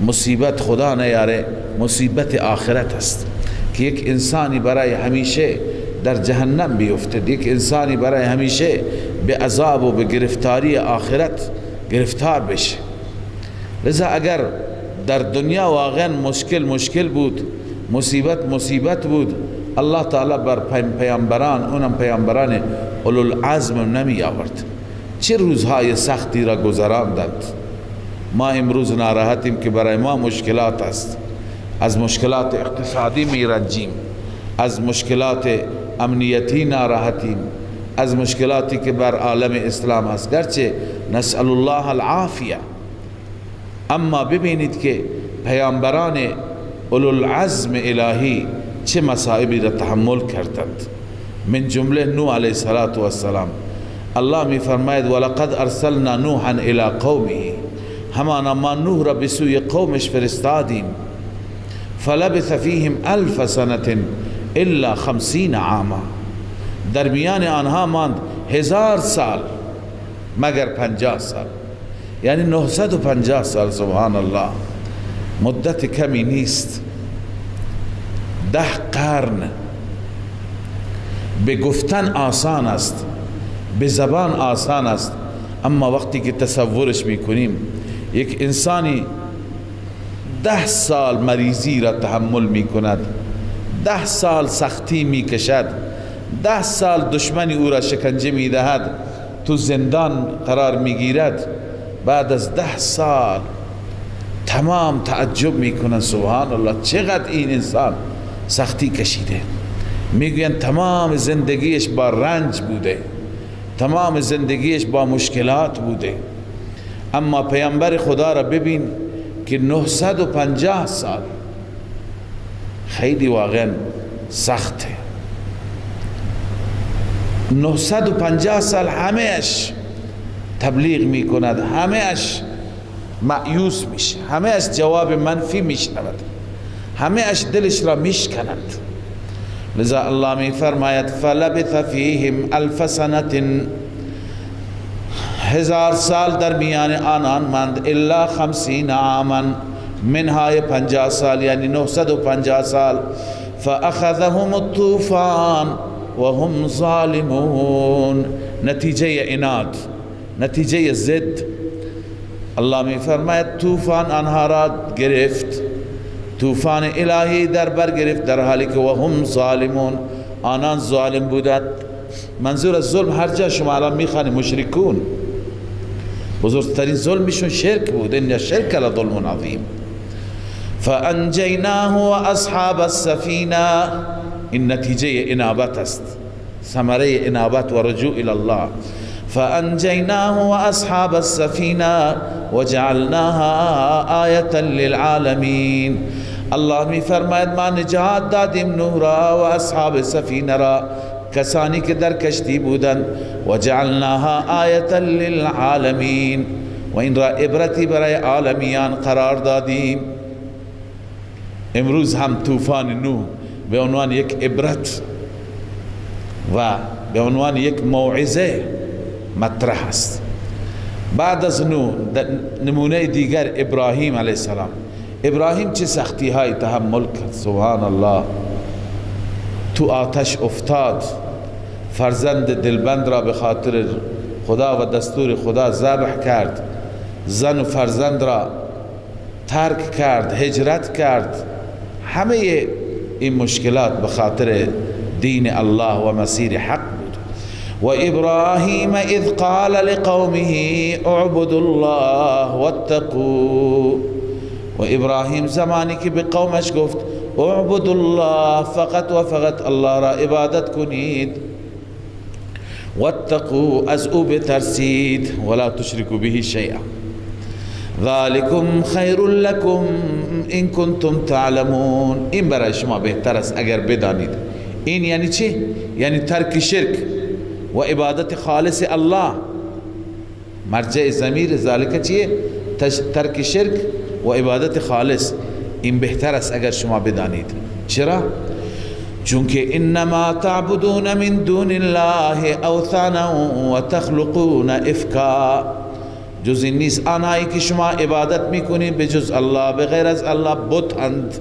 مصیبت خدا نیاره مصیبت آخرت است. که یک انسانی برای همیشه در جهنم بیفتد، یک انسانی برای همیشه به عذاب و به گرفتاری آخرت گرفتار بشه. لذا اگر در دنیا واقعا مشکل بود، مصیبت بود، الله تعالی بر پیامبران، اونم پیامبران اولوالعزم نمی آورد. چه روزهای سختی را گذراندند. ما امروز ناراحتیم که برای ما مشکلات است، از مشکلات اقتصادی میرنجیم، از مشکلات امنیتی ناراحتیم، از مشکلاتی که بر عالم اسلام است، گرچه نسأل الله العافیه. اما ببینید که پیامبران اولوالعزم الهی چه مصائبی را تحمل کردند. من جمله نوح علیه السلام. الله می فرماید ولقد ارسلنا نوحا الى قومه، همانا ما نوح را به سوی قومش فرستادیم. فلبث فیهم 1000 سنة الا 50 عاما، در میان آنها ماند 1000 سال مگر 50 سال، یعنی 950 سال. سبحان الله، مدت کمی نیست. 10 قرن. به گفتن آسان است، به زبان آسان است، اما وقتی که تصورش میکنیم یک انسانی 10 سال مریضی را تحمل میکند، 10 سال سختی میکشد، 10 سال دشمنی او را شکنجه میدهد، تو زندان قرار میگیرد، بعد از 10 سال تمام تعجب میکنن سبحان الله چقدر این انسان سختی کشیده. میگوین تمام زندگیش با رنج بوده، تمام زندگیش با مشکلات بوده. اما پیامبر خدا را ببین که 950 سال خیلی واقعا سخته. 950 سال همهش تبلیغ میکند، همهش مایوس میشه، همهش جواب منفی میشنود، همهش دلش را میشکنند. لذا الله می فرماید فلبث فیهم 1000 سنة، 1000 سال در میان آنان ماند، الا 50 عاما، منهای 50 سال یعنی 950 سال. فاخذهم الطوفان وهم ظالمون، نتیجه عناد، نتیجه ضد. الله می فرماید طوفان آنها را گرفت، طوفان الهی در بر گرفت، در حالی که وهم ظالمون، آنان ظالم بودند. منظور از ظلم هر جا شما الان میخوانی مشرکون، بزرگترین ظلمشون شرک بود، ان الشرک لظلم عظیم. فانجیناه و اصحاب السفینه، این نتیجه انابت است، ثمره انابت و رجوع الی الله. فانجیناه و اصحاب السفینه وجعلناها آیة للعالمین. الله می فرماید ما نجات دادیم نوح را و اصحاب سفینه را، کسانی که در کشتی بودند، وجعلناها آیة للعالمین، و این را عبرتی برای عالمیان قرار دادیم. امروز هم طوفان نوح به عنوان یک عبرت و به عنوان یک موعظه مطرح است. بعد از نوح نمونه دیگر ابراهیم علیه السلام. ابراهیم چه سختی های تحمل کرد سبحان الله. تو آتش افتاد، فرزند دلبند را به خاطر خدا و دستور خدا ذبح کرد، زن و فرزند را ترک کرد، هجرت کرد. همه این مشکلات به خاطر دین الله و مسیر حق بود. و ابراهیم اذ قال لقومه اعبدوا الله واتقوا، و ابراهیم زمانی که به قومش گفت اعبدوا الله، فقط و فقط الله را عبادت کنید، واتقوا، از او بترسید، ولا تشركوا به شیئا، ذالکم خیر لکم ان کنتم تعلمون. این برای شما بهتر است اگر بدانید. این یعنی چی؟ یعنی ترک شرک و عبادت خالص الله. مرجع ضمیر ذالک چیه؟ ترک شرک و عبادت خالص. این بهتر است اگر شما بدانید. چرا؟ چون که انما تعبدون من دون الله اوثانا و تخلقون افکا، جز این نیست آنهایی که شما عبادت میکنید به جز الله، به غیر از الله بت اند،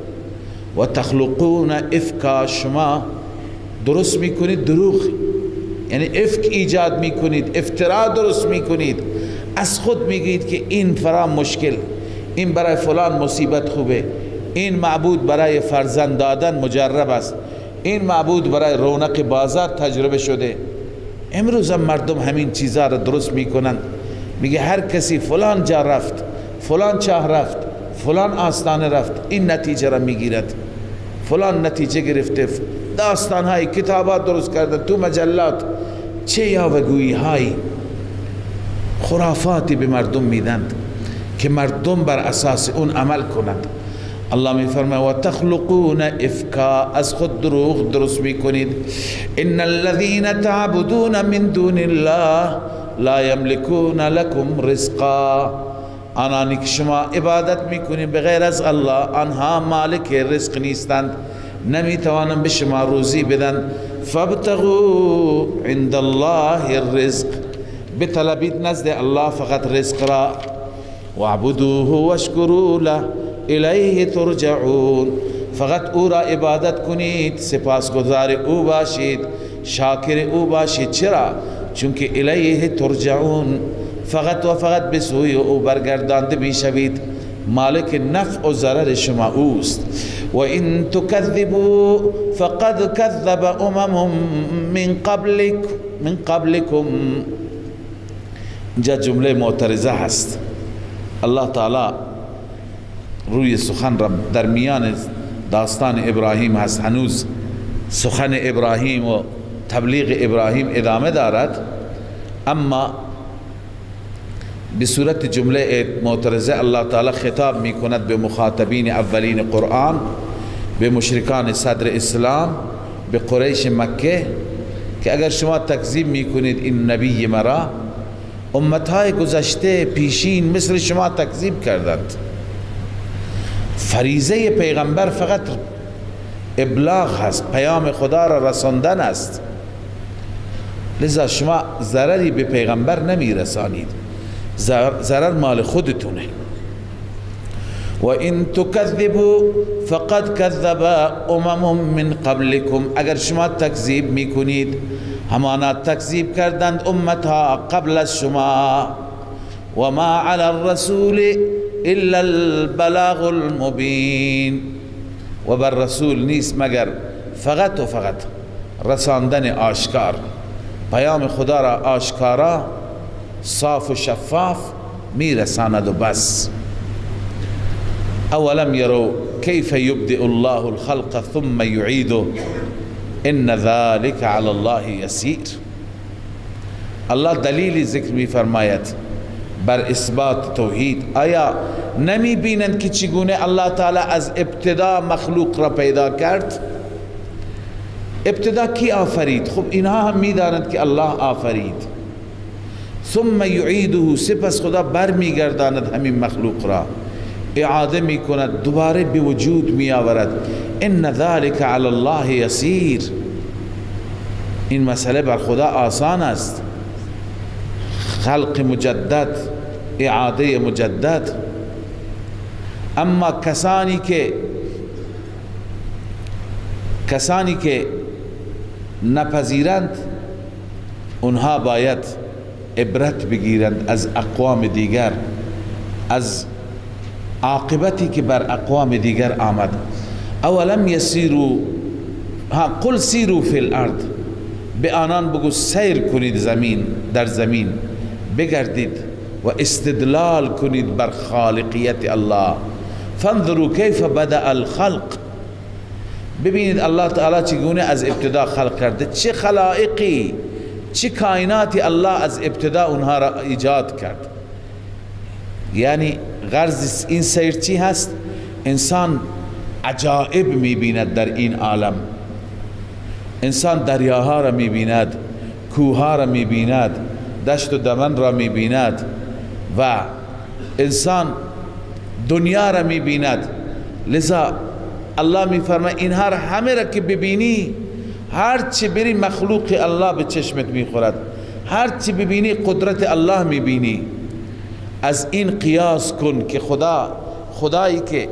و تخلقون افکا، شما درست میکنید دروغ، یعنی افک ایجاد میکنید، افترا درست میکنید، از خود میگید که این فرام مشکل، این برای فلان مصیبت خوبه، این معبود برای فرزند دادن مجرب است، این معبود برای رونق بازار تجربه شده. امروز هم مردم همین چیزا را درست میکنند. میگه هر کسی فلان جا رفت، فلان چاه رفت، فلان آستانه رفت، این نتیجه را میگیرد، فلان نتیجه گرفته، داستان های کتابات درست کرده تو مجلات، چه یاوه‌گویی های خرافاتی به مردم میدند که مردم بر اساس اون عمل کنند. الله می فرماید و تخلقون افکا، از خود دروغ درست میکنید. ان الذين تعبدون من دون الله لا یملکون لكم رزقا، آنانی که شما عبادت میکنید بغیر از الله، آنها مالک رزق نیستند، نمیتوانند به شما روزی بدن. فابتغوا عند الله الرزق، بطلبید نزد الله فقط رزق را. واعبدوه واشکروا له الیه ترجعون، فقط او را عبادت کنید، سپاسگزار او باشید، شاکر او باشید. چرا؟ چونکه الیه ترجعون، فقط و فقط به سوی او برگردانده میشوید، مالک نفع و ضرر شما اوست. و ان تکذبوا فقد کذب امم من قبلكم. اینجا جمله معترضه هست. الله تعالی روی سخن را در میان داستان ابراهیم هست، هنوز سخن ابراهیم و تبلیغ ابراهیم ادامه دارد، اما به صورت جمله معترضه الله تعالی خطاب می کند به مخاطبین اولین قرآن، به مشرکان صدر اسلام، به قریش مکه، که اگر شما تکذیب می کنید این نبی مرا، امتهای گذشته پیشین مثل شما تکذیب کردند. فریضه پیغمبر فقط ابلاغ هست، پیام خدا را رساندن است، لذا شما ضرری به پیغمبر نمی رسانید، ضرر مال خودتونه. و ان تکذبوا فقد کذب امم من قبلكم، اگر شما تکذیب میکنید همانا تکذیب کردند امتها قبل از شما. و ما علی الرسول الا البلاغ المبین، و بر رسول نیست مگر فقط و فقط رساندن آشکار، پیام خدا را آشکارا صاف و شفاف میرساند و بس. اولم یروا کیف یبدئ الله الخلق ثم یعیده ان ذلك علی الله یسیر. الله دلیلی ذکر می فرماید بر اثبات توحید. آیا نمی بینند که چگونه الله تعالی از ابتدا مخلوق را پیدا کرد؟ ابتدا کی آفرید؟ خب اینها هم می دانند که الله آفرید. ثم یعیده، سپس خدا بر می گرداند همین مخلوق را، اعاده می کند، دوباره به وجود می آورد. ان ذلك علی الله یسیر، این مسئله بر خدا آسان است. خلق مجدد، اعاده مجدد. اما کسانی که نپذیرند اونها باید عبرت بگیرند از اقوام دیگر، از عاقبتی که بر اقوام دیگر آمد. اولم یسیروا، قل سیروا فی الارض، به آنان بگو سیر کنید در زمین بگردید و استدلال کنید بر خالقیت الله. فانظروا کیف بدأ الخلق، ببینید الله تعالی چگونه از ابتدا خلق کرده، چه خلائقی، چه کائناتی الله از ابتدا اونها را ایجاد کرد. یعنی غرض این سیر چی هست؟ انسان عجائب میبیند در این عالم، انسان دریاها را میبیند، کوهها را میبیند، دشت و دمن را میبیند و انسان دنیا را میبیند. لذا الله میفرماید اینها را همه را که ببینی، هر چی بری مخلوق الله به چشمت میخورد، هر چی ببینی قدرت الله میبینی. از این قیاس کن که خدایی که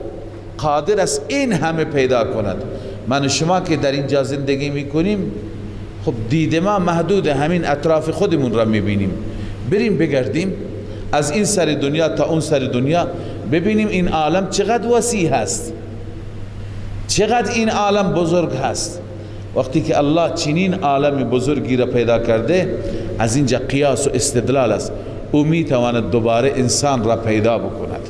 قادر است این همه پیدا کند. من و شما که در اینجا زندگی میکنیم خب دید ما محدود، همین اطراف خودمون را میبینیم. بریم بگردیم از این سر دنیا تا اون سر دنیا، ببینیم این عالم چقدر وسیع هست، چقدر این عالم بزرگ هست. وقتی که الله چنین عالم بزرگی را پیدا کرده، از اینجا قیاس و استدلال است. او میتواند دوباره انسان را پیدا بکند.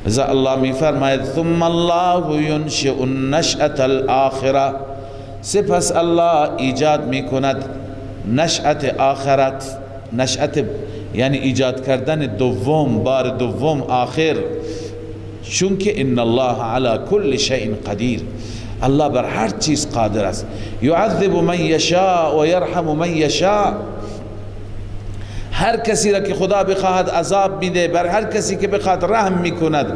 لذا الله میفرماید ثم الله ینشئ النشأة الآخرة، سپس الله ایجاد میکند نشأت آخرت. نشأت یعنی ایجاد کردن دوم، بار دوم، آخر. چون که ان الله علی کل شیء قدیر، الله بر هر چیز قادر است. یعذب من یشاء و یرحم من یشاء، هر کسی را که خدا بخواهد عذاب میده، بر هر کسی که بخواهد رحم میکند.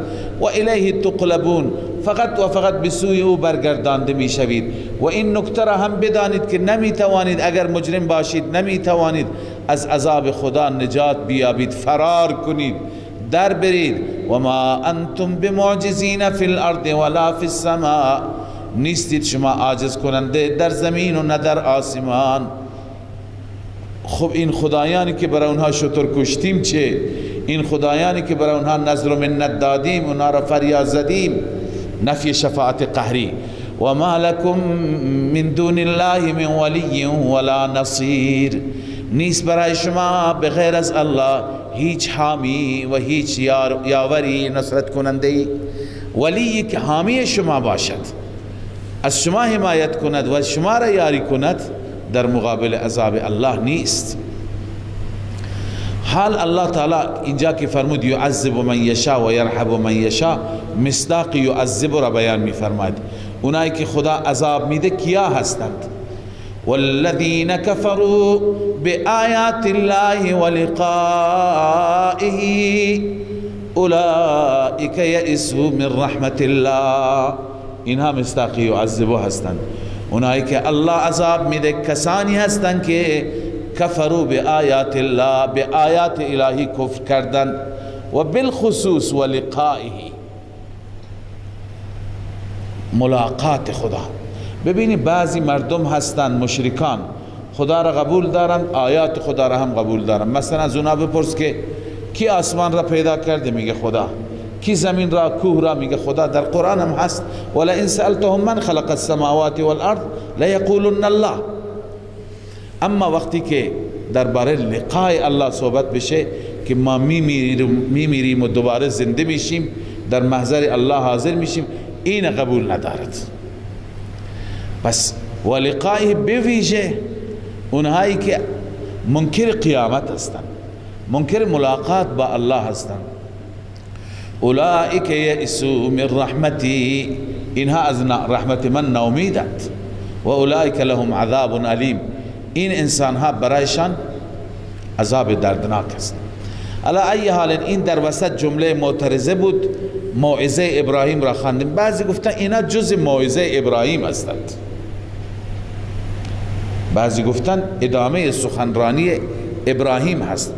و الیه تقلبون، فقط و فقط به سوی او برگردانده میشوید. و این نکته را هم بدانید که نمیتوانید، اگر مجرم باشید نمیتوانید از عذاب خدا نجات بیابید، فرار کنید، در برید. و ما انتم بمعجزین فی الارض ولا فی السماء، نیستید شما عاجز کننده در زمین و نه در آسمان. خب این خدایانی که برای اونها شتر کشتیم چه؟ این خدایانی که برای اونها نذر و منت دادیم، اونها را فریاد زدیم، نفی شفاعت قهری. و ما لکم من دون الله من ولی ولا نصیر، نیست برای شما بغیر از الله هیچ حامی و هیچ یاوری، نصرت کننده. ولی که حامی شما باشد، از شما حمایت کند و شما را یاری کند، در مقابل عذاب الله نیست. حال الله تعالی اینجا که فرمود یعذب من یشاء و یرحم من یشاء، مصداق یعذب را بیان می فرماید. اونایی که خدا عذاب میده کیا هستند؟ والذین کفروا بآیات الله ولقائه اولئک یئسوا من رحمت الله، اینها مصداق یعذب هستند. اونایی که الله عذاب میده کسانی هستند که کفروا بآیات الله، به آیات الهی کفر کردن. و بالخصوص و لقائه، ملاقات خدا. ببینید بعضی مردم هستند مشرکان، خدا را قبول دارند، آیات خدا را هم قبول دارند. مثلا از اونا بپرس که کی آسمان را پیدا کرده؟ میگه خدا. کی زمین را، کوه را؟ میگه خدا. در قرآن هم هست ولئن سألتهم من خلق السماوات والارض لیقولن الله. اما وقتی که درباره لقای الله صحبت بشه که ما میمیریم و دوباره زنده میشیم، در محضر الله حاضر میشیم، این قبول ندارد. پس ولقائه بویژه اونهایی که منکر قیامت هستند، منکر ملاقات با الله هستند. اولئک یئسوا من رحمتی، اینها از رحمت من ناامیدند. و اولئک لهم عذاب علیم، این انسان ها برایشان عذاب دردناک است. علی ای حال این در وسط جمله معترضه بود. موعظه ابراهیم را خواندیم. بعضی گفتن اینا جز موعظه ابراهیم هستند، بعضی گفتن ادامه سخنرانی ابراهیم هست.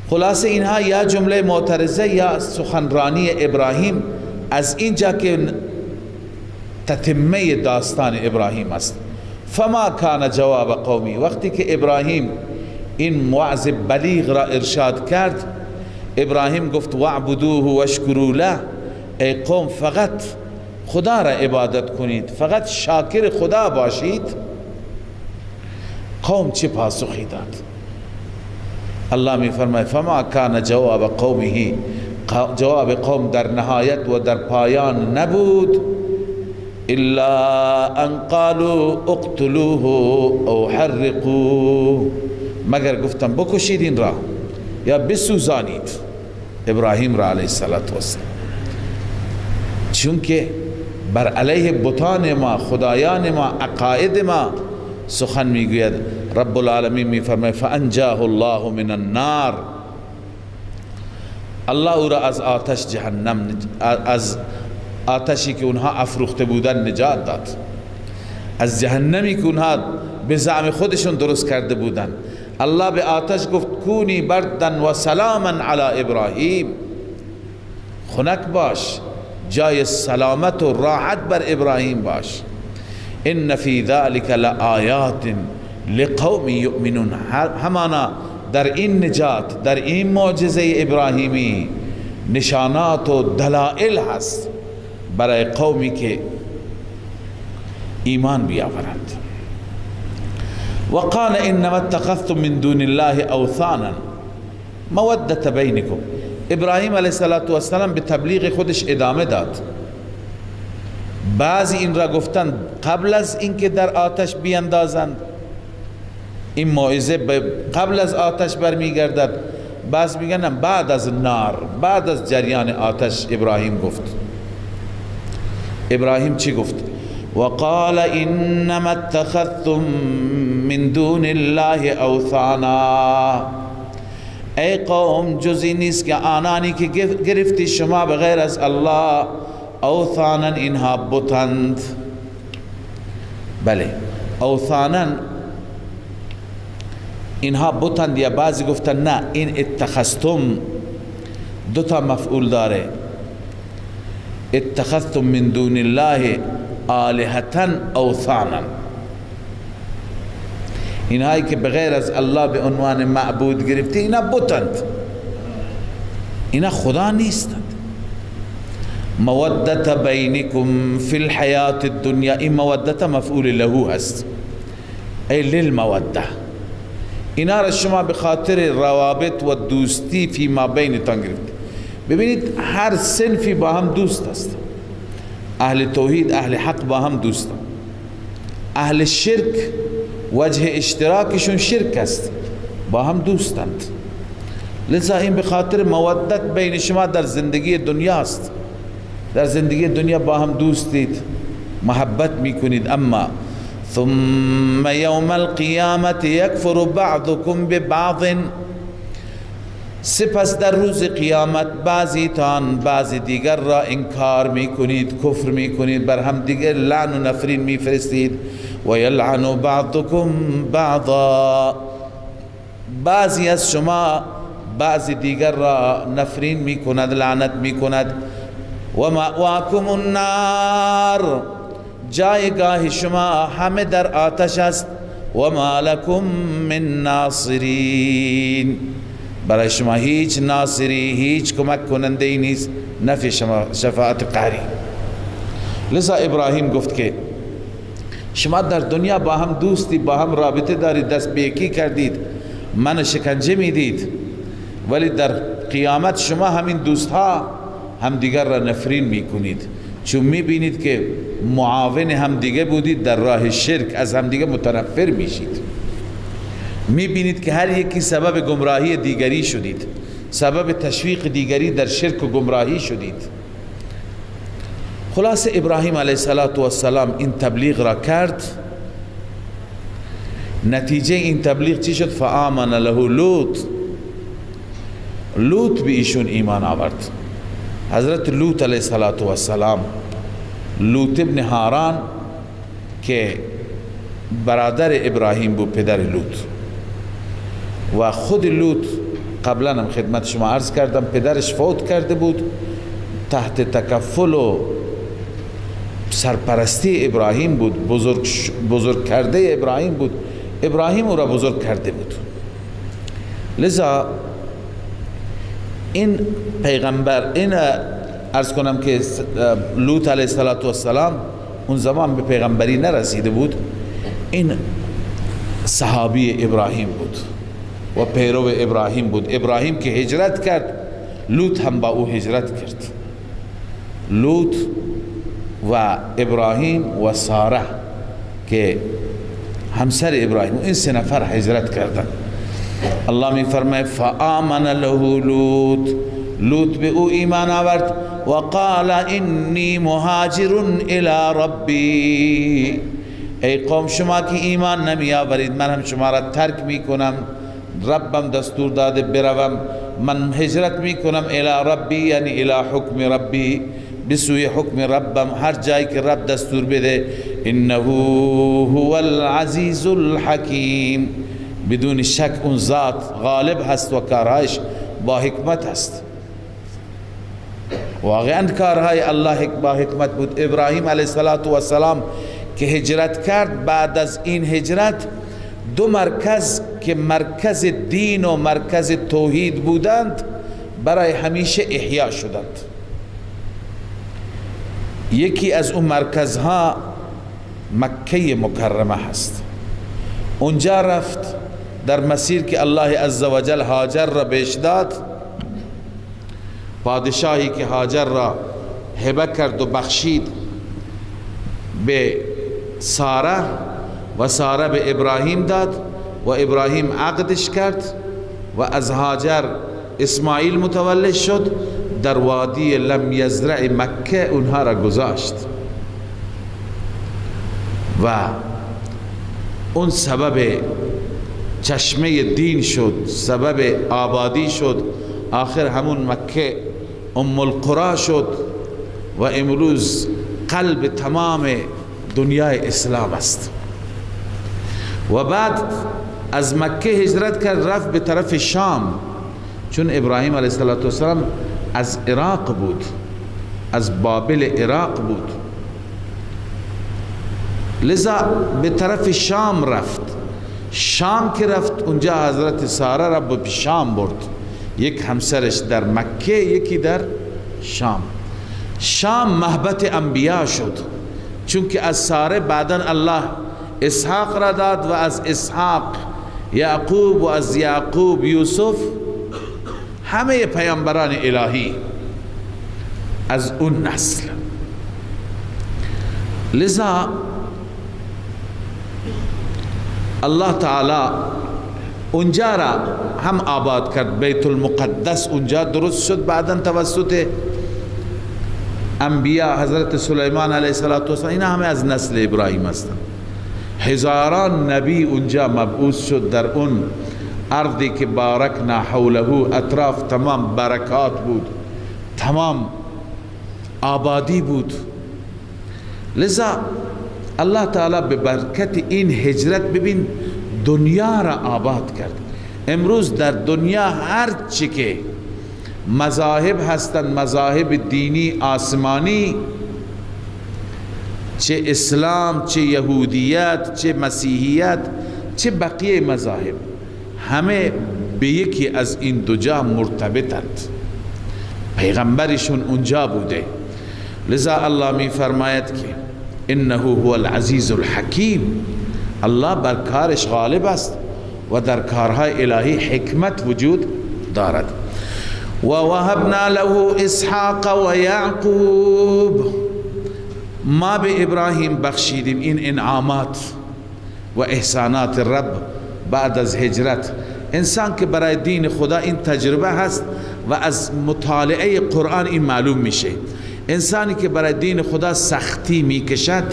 خلاصه اینها یا جمله معترضه یا سخنرانی ابراهیم، از اینجا که تتمه داستان ابراهیم است. فما کان جواب قومی، وقتی که ابراهیم این وعظ بلیغ را ارشاد کرد، ابراهیم گفت واعبدوه واشکروا له، ای قوم فقط خدا را عبادت کنید، فقط شاکر خدا باشید. قوم چه پاسخی داد؟ الله می فرماید فما کان جواب قومه، جواب قوم در نهایت و در پایان نبود الا ان قالوا اقتلوه او حرقوه، مگر گفتم بکشید این را یا بسوزانید ابراهیم را علیه السلام. چون که بر علیه بتان ما، خدایان ما، عقاید ما سخن میگوید. رب العالمین میفرماید فانجاه الله من النار، الله او را از آتش جهنم، از آتشی که اونها افروخته بودن نجات داد، از جهنمی که اونها به زعم خودشون درست کرده بودن. الله به آتش گفت کونی بردن و سلاما علی ابراهیم، خنک باش، جای سلامت و راحت بر ابراهیم باش. ان فی ذلک لآیات لقوم یؤمنون، همانا در این نجات، در این معجزه ابراهیمی نشانات و دلائل هست برای قومی که ایمان بیاورند. وقال انما اتخذتم من دون الله اوثانا مودة بینکم. ابراهیم علیه السلام به تبلیغ خودش ادامه داد. بعضی این را گفتند قبل از اینکه در آتش بیندازند، این موعظه قبل از آتش برمیگردد. بعض میگن بعد از نار، بعد از جریان آتش ابراهیم گفت. ابراهیم چی گفت؟ وقال انما اتخذتم من دون الله اوثانا. ای قوم جزی نیست که آنانی که گرفتی شما بغیر از الله، اوثانا اینها بتند. بله اوثانا اینها بتند، یا بعضی گفتن نه این اتخذتم دو تا مفعول داره. اتخذتم من دون الله آلهة اوثانا، اینهایی که بغیر از الله به عنوان معبود گرفتی اینا بتند، اینا خدا نیستند. مودت بینکم فی الحیات الدنیا، این مودت مفعول له هست، ای للموده. اینا را شما به خاطر روابط و دوستی فی ما بینتان گرفت. ببینید هر صنفی با هم دوست است. اهل توحید، اهل حق با هم دوستند. اهل شرک وجه اشتراکشون شرک است، با هم دوستند. لذا این به خاطر مودت بین شما در زندگی دنیا است. در زندگی دنیا با هم دوستید، محبت میکنید. اما ثم یوم القیامت یکفر بعضکم ببعض، سپس در روز قیامت بعضی تان بعضی دیگر را انکار میکنید، کفر میکنید، بر هم دیگر لعن و نفرین میفرستید. و یلعن بعضکم بعضا، بعضی از شما بعضی دیگر را نفرین میکند، لعنت میکند. و مأواکم النار، جایگاه شما همه در آتش است. و ما لکم من ناصرین، برای شما هیچ ناصری، هیچ کمک کننده ای نیست، نفی شفاعت قهری. لذا ابراهیم گفت که شما در دنیا با هم دوستی، با هم رابطه دارید، دست به یکی کردید، من شکنجه میدید، ولی در قیامت شما همین دوست ها همدیگر را نفرین میکنید، چون میبینید که معاون همدیگه بودید در راه شرک، از همدیگه متنفر میشید. میبینید که هر یکی سبب گمراهی دیگری شدید، سبب تشویق دیگری در شرک و گمراهی شدید. خلاص ابراهیم علیه السلام این تبلیغ را کرد. نتیجه این تبلیغ چی شد؟ فآمن له لوط، لوط به ایشون ایمان آورد. حضرت لوط علیه السلام، لوط ابن هاران که برادر ابراهیم بود، پدر لوط، و خود لوط قبلا هم خدمت شما عرض کردم پدرش فوت کرده بود، تحت تکفل و سرپرستی ابراهیم بود، بزرگ کرده ابراهیم بود، ابراهیم او را بزرگ کرده بود. لذا این پیغمبر، این عرض کنم که لوط علیه السلام اون زمان به پیغمبری نرسیده بود، این صحابی ابراهیم بود و پیرو ابراهیم بود. ابراهیم که هجرت کرد، لوط هم با او هجرت کرد. لوط و ابراهیم و ساره که همسر ابراهیم، این سه نفر هجرت کردند. الله می فرماید فآمن له لوط، لوط به او ایمان آورد. و قال انی مهاجر الی ربی، ای قوم شما که ایمان نمی آورید، من هم شما را ترک می کنم، ربم دستور داده بروم، من هجرت می کنم الی ربی، یعنی الی حکم ربی، بسوی حکم ربم، هر جایی که رب دستور بده. انه هو العزیز الحکیم، بدون شک اون ذات غالب هست و کارهایش با حکمت هست. واقعا کارهای الله با حکمت بود. ابراهیم علیه السلام که هجرت کرد، بعد از این هجرت دو مرکز که مرکز دین و مرکز توحید بودند برای همیشه احیا شدند. یکی از اون مرکزها مکه مکرمه هست. اونجا رفت در مسیر که الله عزوجل هاجر را بهش داد، پادشاهی که هاجر را هبه کرد و بخشید به ساره و ساره به ابراهیم داد و ابراهیم عقدش کرد و از هاجر اسماعیل متولد شد. در وادی لم یزرع مکه اونها را گذاشت و اون سبب چشمه دین شد، سبب آبادی شد. آخر همون مکه ام القرى شد و امروز قلب تمام دنیای اسلام است. و بعد از مکه هجرت کرد، رفت به طرف شام، چون ابراهیم علیه السلام از عراق بود، از بابل عراق بود، لذا به طرف شام رفت. شام که رفت اونجا حضرت ساره را به شام برد، یک همسرش در مکه یکی در شام. شام محبت انبیا شد، چون که از ساره بعداً الله اسحاق را داد و از اسحاق یعقوب و از یعقوب یوسف، همه پیامبران الهی از اون نسل. لذا الله تعالی اونجا را هم آباد کرد. بیت المقدس اونجا درست شد بعداً توسط انبیا. حضرت سلیمان علیه السلام اینا همه از نسل ابراهیم هستند. هزاران نبی اونجا مبعوث شد در اون ارضی که بارکنا حوله، اطراف تمام برکات بود، تمام آبادی بود. لذا الله تعالی به برکت این هجرت ببین دنیا را آباد کرد. امروز در دنیا هر چی که مذاهب هستند، مذاهب دینی آسمانی، چه اسلام، چه یهودیت، چه مسیحیت، چه بقیه مذاهب، همه به یکی از این دو جا مرتبطند. پیغمبرشون اونجا بوده. لذا الله می فرماید که انه هو العزیز الحکیم، الله بر کارش غالب است و در کارهای الهی حکمت وجود دارد. و وهبنا له اسحاق و یعقوب، ما به ابراهیم بخشیدیم. این انعامات و احسانات رب بعد از هجرت. انسان که برای دین خدا این تجربه هست و از مطالعه قرآن این معلوم میشه. انسانی که برای دین خدا سختی میکشد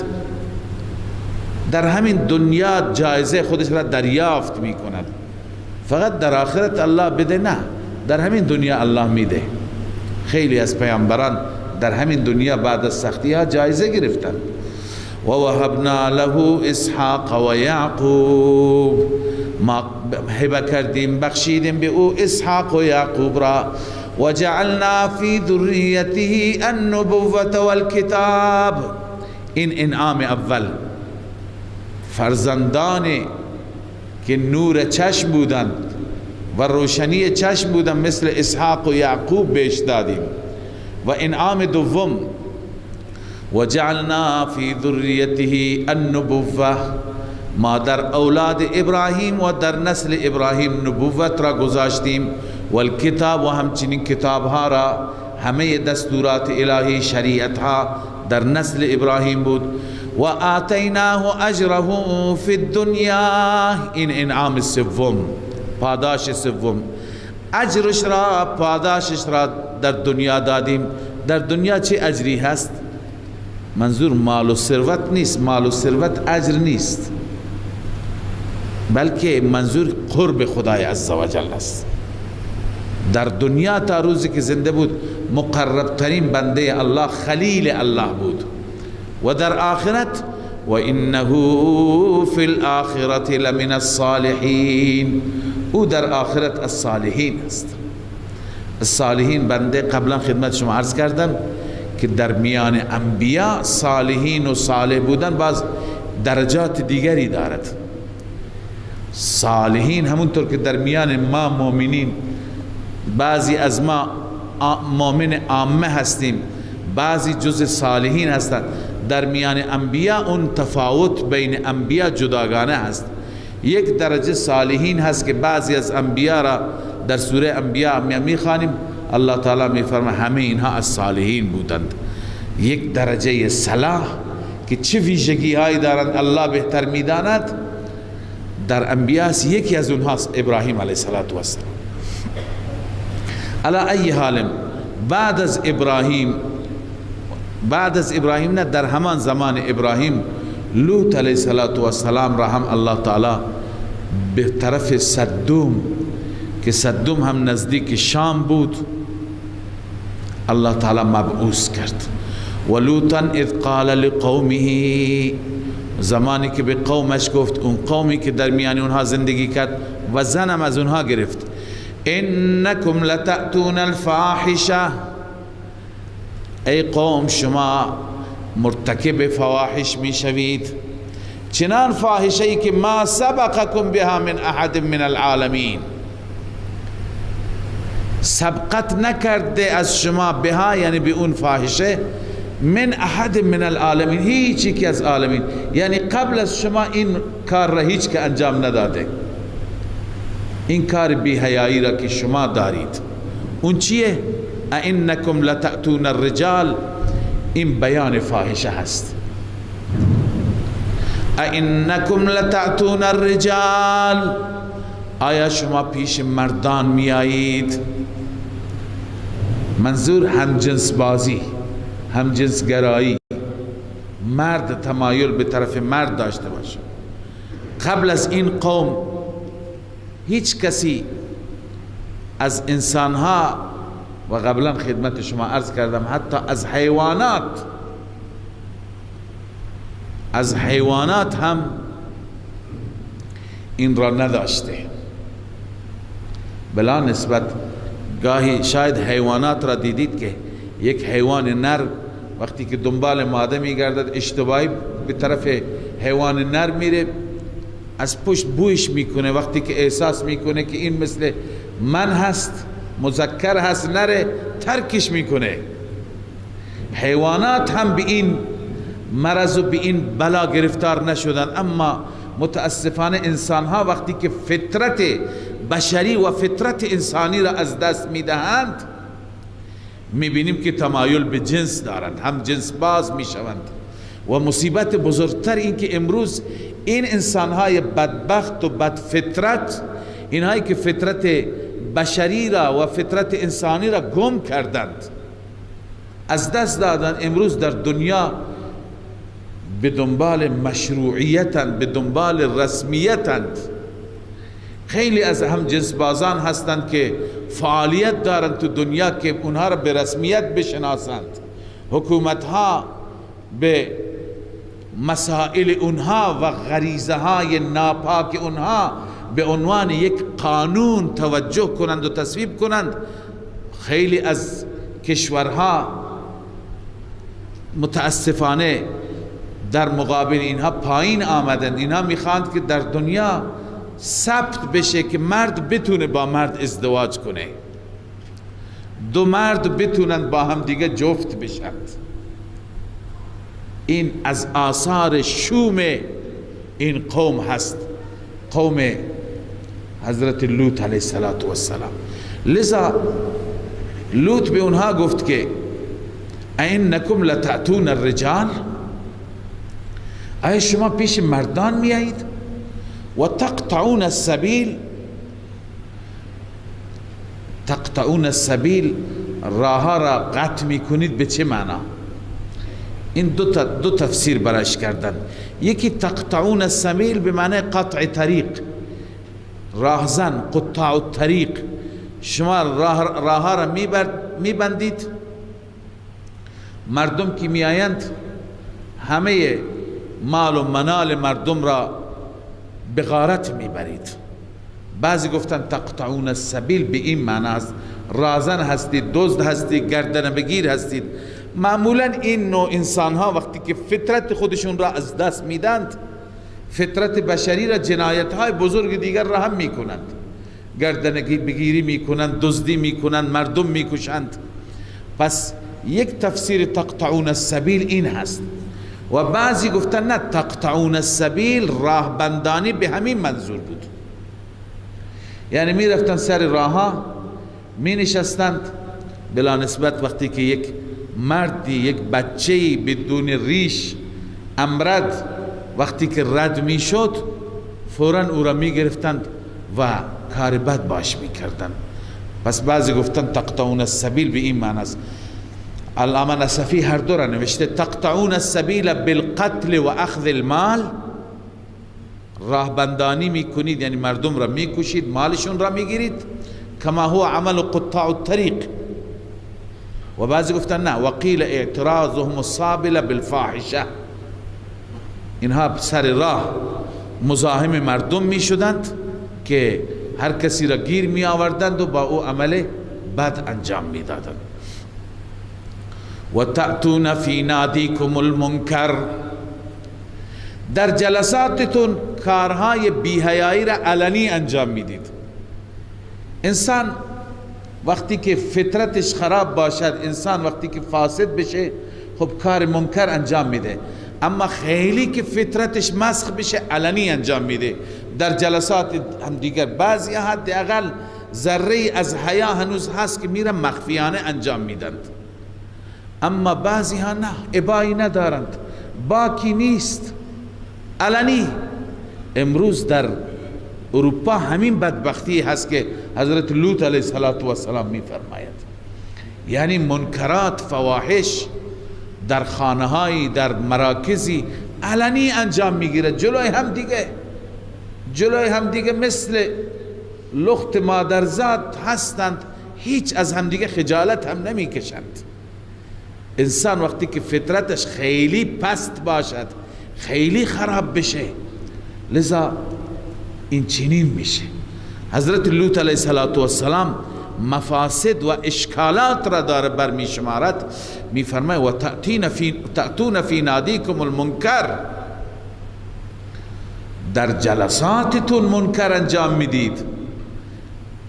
در همین دنیا جایزه خودش را دریافت میکند. فقط در آخرت الله بده؟ نه، در همین دنیا الله میده. خیلی از پیامبران در همین دنیا بعد از سختی ها جایزه گرفتند. و وهبنا له اسحاق و یعقوب، ما هبه کردیم بخشیدیم به او اسحاق و یعقوب را. و جعلنا فی ذریته النبوة والکتاب، این انعام اول. فرزندانی که نور چشم بودند و روشنی چشم بودند مثل اسحاق و یعقوب بهش دادیم. و انعام دوم و جعلنا فی ذریته النبوة، ما در اولاد ابراهیم و در نسل ابراهیم نبوت را گذاشتیم. والکتاب، و همچنین کتاب ها را، همه دستورات الهی شریعت ها در نسل ابراهیم بود. و آتیناه اجره فی الدنیا، این انعام سوم، پاداش سوم. اجرش را، پاداشش را در دنیا دادیم. در دنیا چه اجری هست؟ منظور مال و ثروت نیست، مال و ثروت اجر نیست، بلکه منظور قرب خدای عزوجل است. در دنیا تا روزی که زنده بود مقرب ترین بنده الله، خلیل الله بود. و در آخرت و انه فی الاخرة لمن الصالحین، او در آخرت از صالحین است. صالحین بنده قبلا خدمت شما عرض کردم که در میان انبیا صالحین و صالح بودن باز درجات دیگری دارد. صالحین همونطور که در میان ما مؤمنین بعضی از ما مؤمن عامه هستیم، بعضی جز صالحین هستند، در میان انبیا اون تفاوت بین انبیا جداگانه هست. یک درجه صالحین هست که بعضی از انبیا را در سوره انبیا میخوانیم، الله تعالی میفرماید همه اینها از صالحین بودند. یک درجه صلاح که چه ویژگی هایی دارند الله بهتر میداند، در انبیا یکی از اونهاست ابراهیم علیه السلام. علی ای حال بعد از ابراهیم نه، در همان زمان ابراهیم لوط علیه السلام را هم الله تعالی به طرف صدوم، که صدوم هم نزدیک شام بود، الله تعالی مبعوث کرد. و لوطا اذ قال لقومه، زمانی که به قومش گفت، اون قومی که در میان اونها زندگی کرد و زنم از اونها گرفت، انکم لتأتون الفاحشه، ای قوم شما مرتکب فواحش می شوید، چنان فاحشه ای که ما سبقکم بها من احد من العالمین، سبقت نکرده از شما بها یعنی به اون فاحشه، من احد من العالمین، هیچ یک از عالمین، یعنی قبل از شما این کار را هیچ که انجام نداده. این کار بی حیایی را که شما دارید اون چیه؟ اینکم لتأتون الرجال، این بیان فاحشه هست. اینکم لتأتون الرجال، آیا شما پیش مردان می آیید؟ منظور هم جنس بازی، هم جنس گرایی، مرد تمایل به طرف مرد داشته باشه. قبل از این قوم هیچ کسی از انسانها، و قبلا خدمت شما عرض کردم حتی از حیوانات هم این را نداشته. بلا نسبت گاهی شاید حیوانات را دیدید که یک حیوان نر وقتی که دنبال ماده میگردد اشتباهی به طرف حیوان نر میره، از پشت بویش میکنه، وقتی که احساس میکنه که این مثل من هست، مذکر هست، نره، ترکش میکنه. حیوانات هم به این مرض و به این بلا گرفتار نشدن، اما متاسفانه انسان ها وقتی که فطرت بشری و فطرت انسانی را از دست میدهند، میبینیم که تمایل به جنس دارند، هم جنس باز میشوند. و مصیبت بزرگتر این که امروز این انسان های بدبخت و بدفطرت، اینهایی که فطرت بشری را و فطرت انسانی را گم کردند، از دست دادن، امروز در دنیا به دنبال مشروعیتند، به دنبال رسمیتند. خیلی از هم جنس بازان هستند که فعالیت دارند تو دنیا که اونها را به رسمیت بشناسند. حکومت ها به مسائل اونها و غریزه های ناپاک اونها به عنوان یک قانون توجه کنند و تصویب کنند. خیلی از کشورها متاسفانه در مقابل اینها پایین آمدند. اینها میخواند که در دنیا ثبت بشه که مرد بتونه با مرد ازدواج کنه، دو مرد بتونن با هم دیگه جفت بشند. این از آثار شوم این قوم هست، قوم حضرت لوط علیه السلام. لذا لوط به اونها گفت که اینکم لتأتون الرجال، آیا شما پیش مردان می آیید؟ و تقطعون السبیل، تقطعون السبیل، راه را قطع می کنید. به چه معنا؟ این دو تفسیر براش کردن. یکی تقطعون السبیل به معنی قطع طریق، راهزن، قطاع الطریق، شما راه را میبندید، مردم که میآیند همه مال و منال مردم را به غارت میبرید. بعضی گفتن تقطعون السبیل به این معنی است رازن هستید، دزد هستید، گردن بگیر هستید. معمولا این نوع انسان ها وقتی که فطرت خودشون را از دست میدند، فطرت بشری را جنایت های بزرگ دیگر را هم میکنند، گردن بگیری میکنند، دزدی میکنند، مردم میکشند. پس یک تفسیر تقطعون السبیل این هست. و بعضی گفتن نه، تقطعون السبیل راه بندانی به همین منظور بود، یعنی می رفتن سر راه ها می نشستند، بلا نسبت وقتی که یک مردی، یک بچه‌ای بدون ریش امرد وقتی که رد می شد فوراً او را می گرفتند و کار بد باش می کردند. پس بعضی گفتن تقطعون السبیل به این معنی است. علامه نصفی هر دو را نوشته تقطعون السبیل بالقتل و اخذ المال، راه بندانی میکنید یعنی مردم را میکشید، مالشون را میگیرید، کما هو عمل قطاع الطریق. و بعضی گفتن نه، وقیل اعتراضهم الصابل بالفاحشه، اینها سر راه مزاحم مردم میشدند که هر کسی را گیر می آوردند و با او عمل بد انجام میدادند. و تأتون فی نادیکم المنکر، در جلساتتون کارهای بی‌حیایی را علنی انجام میدید. انسان وقتی که فطرتش خراب باشد، انسان وقتی که فاسد بشه خب کار منکر انجام میده، اما خیلی که فطرتش مسخ بشه علنی انجام میده. در جلسات هم دیگر بعضی حداقل ذره از حیا هنوز هست که میرن مخفیانه انجام میدند، اما بعضی ها نه، ابایی ندارند، باکی نیست، علنی. امروز در اروپا همین بدبختی هست که حضرت لوط علیه السلام میفرماید، یعنی منکرات، فواحش در خانه هایی، در مراکزی علنی انجام میگیرد، جلوی هم دیگه مثل لخت مادرزاد هستند، هیچ از همدیگه خجالت هم نمیکشند. انسان وقتی که فطرتش خیلی پست باشد، خیلی خراب بشه، لذا این چنین میشه. حضرت لوط علیه السلام مفاسد و اشکالات را داره برمی شمارد، می فرماید و تأتون فی نادیکم المنکر، در جلساتتون منکر انجام میدید،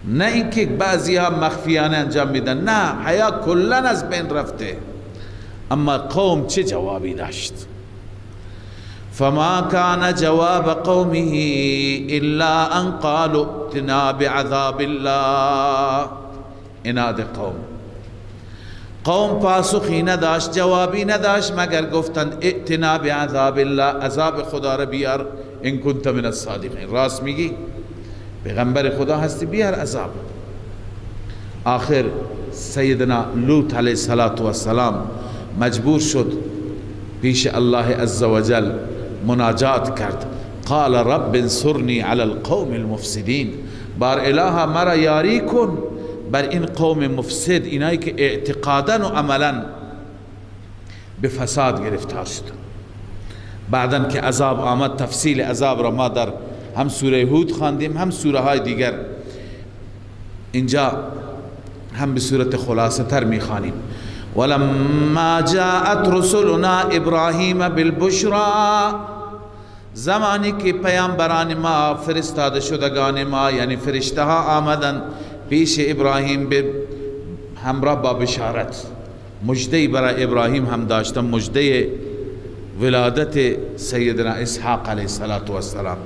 نه اینکه بعضی ها مخفیانه انجام میدن، نه، حیا کلا از بین رفته. اما قوم چه جوابی داشت؟ فما كان جواب قومه الا ان قالوا ائتنا بعذاب الله. اناد قوم پاسخی نداشت، جوابی نداشت مگر گفتند ائتنا بعذاب الله، عذاب خدا را بیار، ان کنت من الصادقین، راست میگی پیغمبر خدا هستی، بیار عذاب. آخر سیدنا لوط علیه السلام مجبور شد پیش الله عزوجل مناجات کرد، قال رب انصرنی علی القوم المفسدین، بار الها مرا یاری کن بر این قوم مفسد، اینایی که اعتقادا و عملا به فساد گرفتار شد. بعدن که عذاب آمد، تفصیل عذاب را ما در هم سوره هود خواندیم، هم سوره های دیگر، اینجا هم به صورت خلاصه تر میخوانیم. ولما جاءت رسلنا ابراهیم بالبشرا، زمانی که پیامبران ما، فرستاده شدگان ما یعنی فرشته ها آمدن پیش ابراهیم به همراه با بشارت، مجده برای ابراهیم هم داشتن، مجده ولادت سیدنا اسحاق علیه السلام.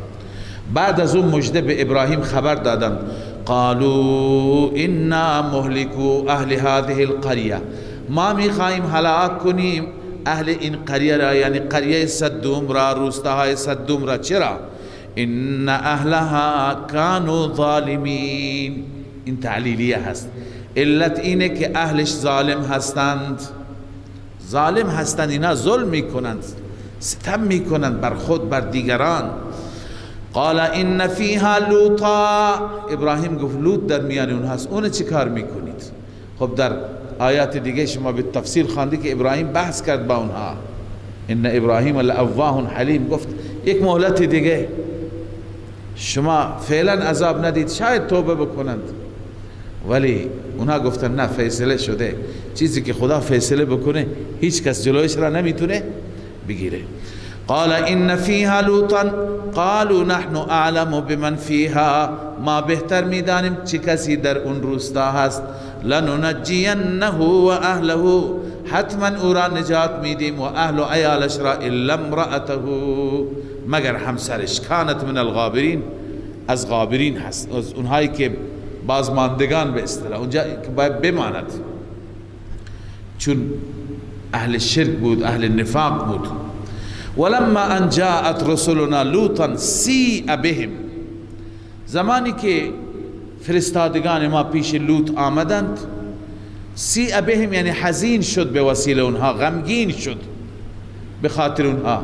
بعد از اون مجده به ابراهیم خبر دادن، قالوا انا مهلكو اهل هذه القريه، ما میخواهیم هلاک کنیم اهل این قریه را، یعنی قریه صدوم را، روستاهای صدوم را. چرا؟ ان اهلها كانوا ظالمین، این تعلیلیه هست، علت اینه که اهلش ظالم هستند، اینا ظلم میکنند، ستم میکنند بر خود بر دیگران. قال ان فیها لوطا، ابراهیم گفت لوط در میان اون هست، اون چی کار میکنید؟ خب در آیات دیگه شما به تفصیل خواندی که ابراهیم بحث کرد با اونها، ان ابراهیم لأواه حلیم، گفت یک مهلت دیگه شما فعلا عذاب ندید، شاید توبه بکنند، ولی اونها گفتن نه فیصله شده، چیزی که خدا فیصله بکنه هیچ کس جلویش را نمیتونه بگیره. قال ان فيها لوطا قالوا نحن اعلم بمن فيها، ما بهتر میدانیم چه کسی در اون روستا هست. لننجینه و اهله، حتما او را نجات میدیم و اهل و عیالش را، الا امرأته، مگر همسرش، کانت من الغابرین، از غابرین هست، از اونهایی که بازماندگان به اصطلاح، اونجا که باید بماند، چون اهل شرک بود، اهل نفاق بود. ولما ان جاءت رسلنا لوطا سیء بهم، زمانی که فرستادگان ما پیش لوط آمدند، سیء بهم یعنی حزین شد به وسیله اونها، غمگین شد به خاطر اونها.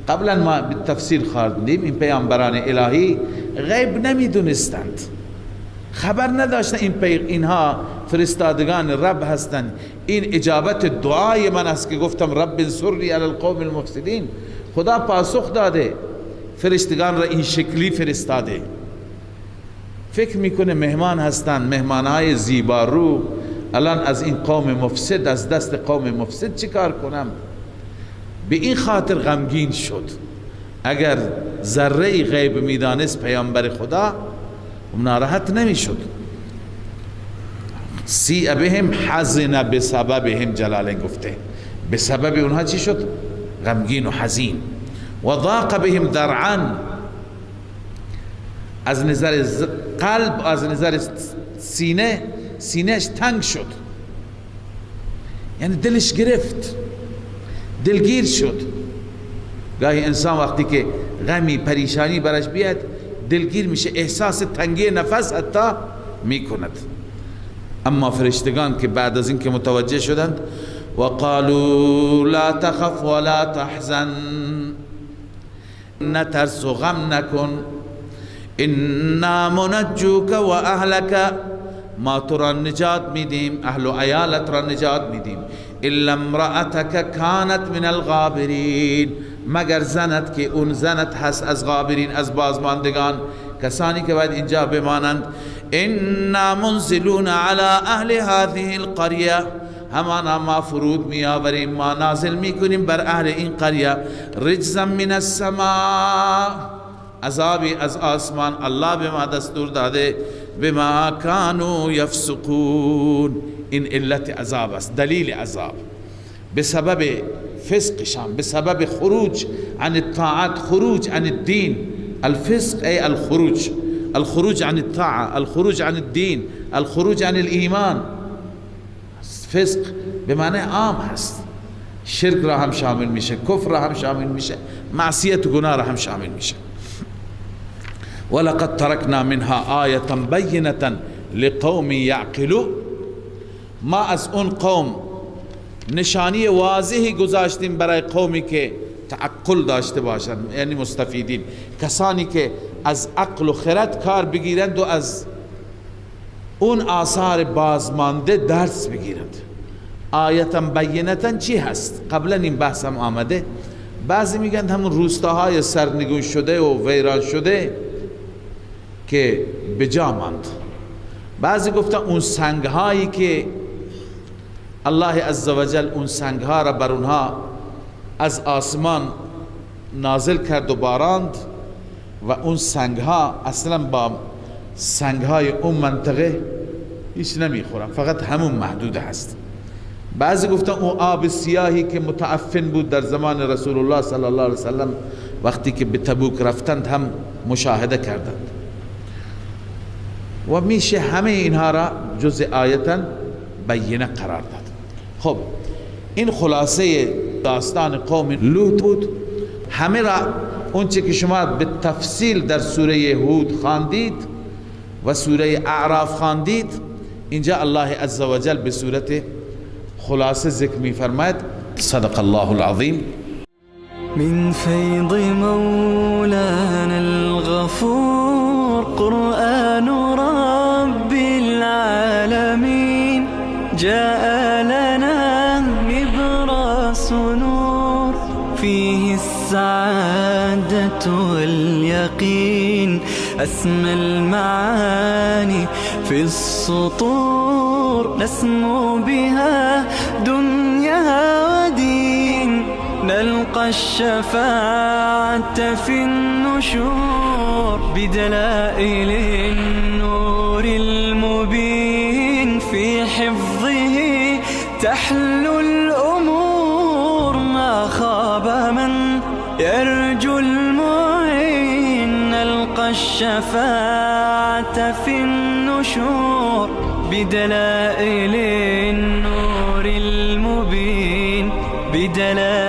قبلا ما به تفسیر خواندیم این پیامبران الهی غیب نمیدونستند، خبر نداشتن اینها فرستادگان رب هستند. این اجابت دعای من است که گفتم رب انصرنی علی القوم المفسدین. خدا پاسخ داده، فرشتگان را این شکلی فرستاده. فکر میکنه مهمان هستند، مهمانهای زیبارو، الان از این قوم مفسد، از دست قوم مفسد چی کار کنم؟ به این خاطر غمگین شد. اگر ذره غیب میدانست پیامبر خدا ناراحت نمیشد. سیء بهم حزن بسببهم، جلالین گفته به سبب اونها چی شد؟ غمگین و حزین. و ضاق بهم ذرعا، از نظر قلب، از نظر سینه، سینهش تنگ شد، یعنی دلش گرفت، دلگیر شد. گاهی انسان وقتی که غمی پریشانی برش بیاد دلگیر میشه، احساس تنگی نفس حتی میکند. اما فرشتگان که بعد از این که متوجه شدند، وقالوا لا تخف ولا تحزن، نترس و غم نکن، انا منجوک و اهلک، ما تو را نجات میدیم، اهل و عیالت را نجات میدیم، الا امرأتک کانت من الغابرین، مگر زنت که اون زنت هست از غابرین، از بازماندگان، کسانی که باید اینجا بمانند. انا منزلون علی اهل هذه القریه، همانا ما فرود می آوریم، ما نازل می کنیم بر اهل این قریه، رجزا من السماء، عذابی از آسمان الله به ما دستور داده، بما كانوا يفسقون، این علت عذاب است، دلیل عذاب، به سبب فسقشان، به سبب خروج عن الطاعات، خروج عن الدين. الفسق ای الخروج، الخروج عن الطاعة، الخروج عن الدين، الخروج عن الإيمان. فسق به معنی عام هست، شرک را هم شامل میشه، کفر را هم شامل میشه، معصیت و گناه را هم شامل میشه. ولقد ترکنا منها آیة بینة لقوم یعقلون، ما از اون قوم نشانی واضحی گذاشتیم برای قومی که تعقل داشته باشند، یعنی مستفیدین، کسانی که از عقل و خرد کار بگیرند و از اون آثار بازمانده درس بگیرند. آیتا بینتا چی هست؟ قبلا این بحث هم آمده. بعضی میگن همون روستاهای سرنگون شده و ویران شده که به جا ماند. بعضی گفتن اون سنگهایی که الله عزوجل اون سنگها را بر اونها از آسمان نازل کرد و باراند و اون سنگها اصلا با سنگهای اون منطقه هیچ نمیخورن، فقط همون محدود هست. بعضی گفتن اون آب سیاهی که متعفن بود در زمان رسول الله صلی الله علیه وسلم وقتی که به تبوک رفتند هم مشاهده کردند. و میشه همه اینها را جز آیتا بینه قرار داد. خب این خلاصه داستان قوم لوط بود. همه را اونچه که شما به تفصیل در سوره هود خواندید و سوره اعراف خواندید، اینجا الله عزوجل به صورت خلاصه ذکر می فرماید. صدق الله العظیم. من فيض مولانا الغفور قرآن رب العالمين جاء لنا نبراس نور فيه السعادة واليقين أسمى المعاني في السطور، نسمو بها دنيا ودين، نلقى الشفاعة في النشور، بدلائل النور المبين، في حفظه تحلو الأمور، ما خاب من يرجو المعين، نلقى الشفاعة في النشور، بدلائل النور المبين، بدلائل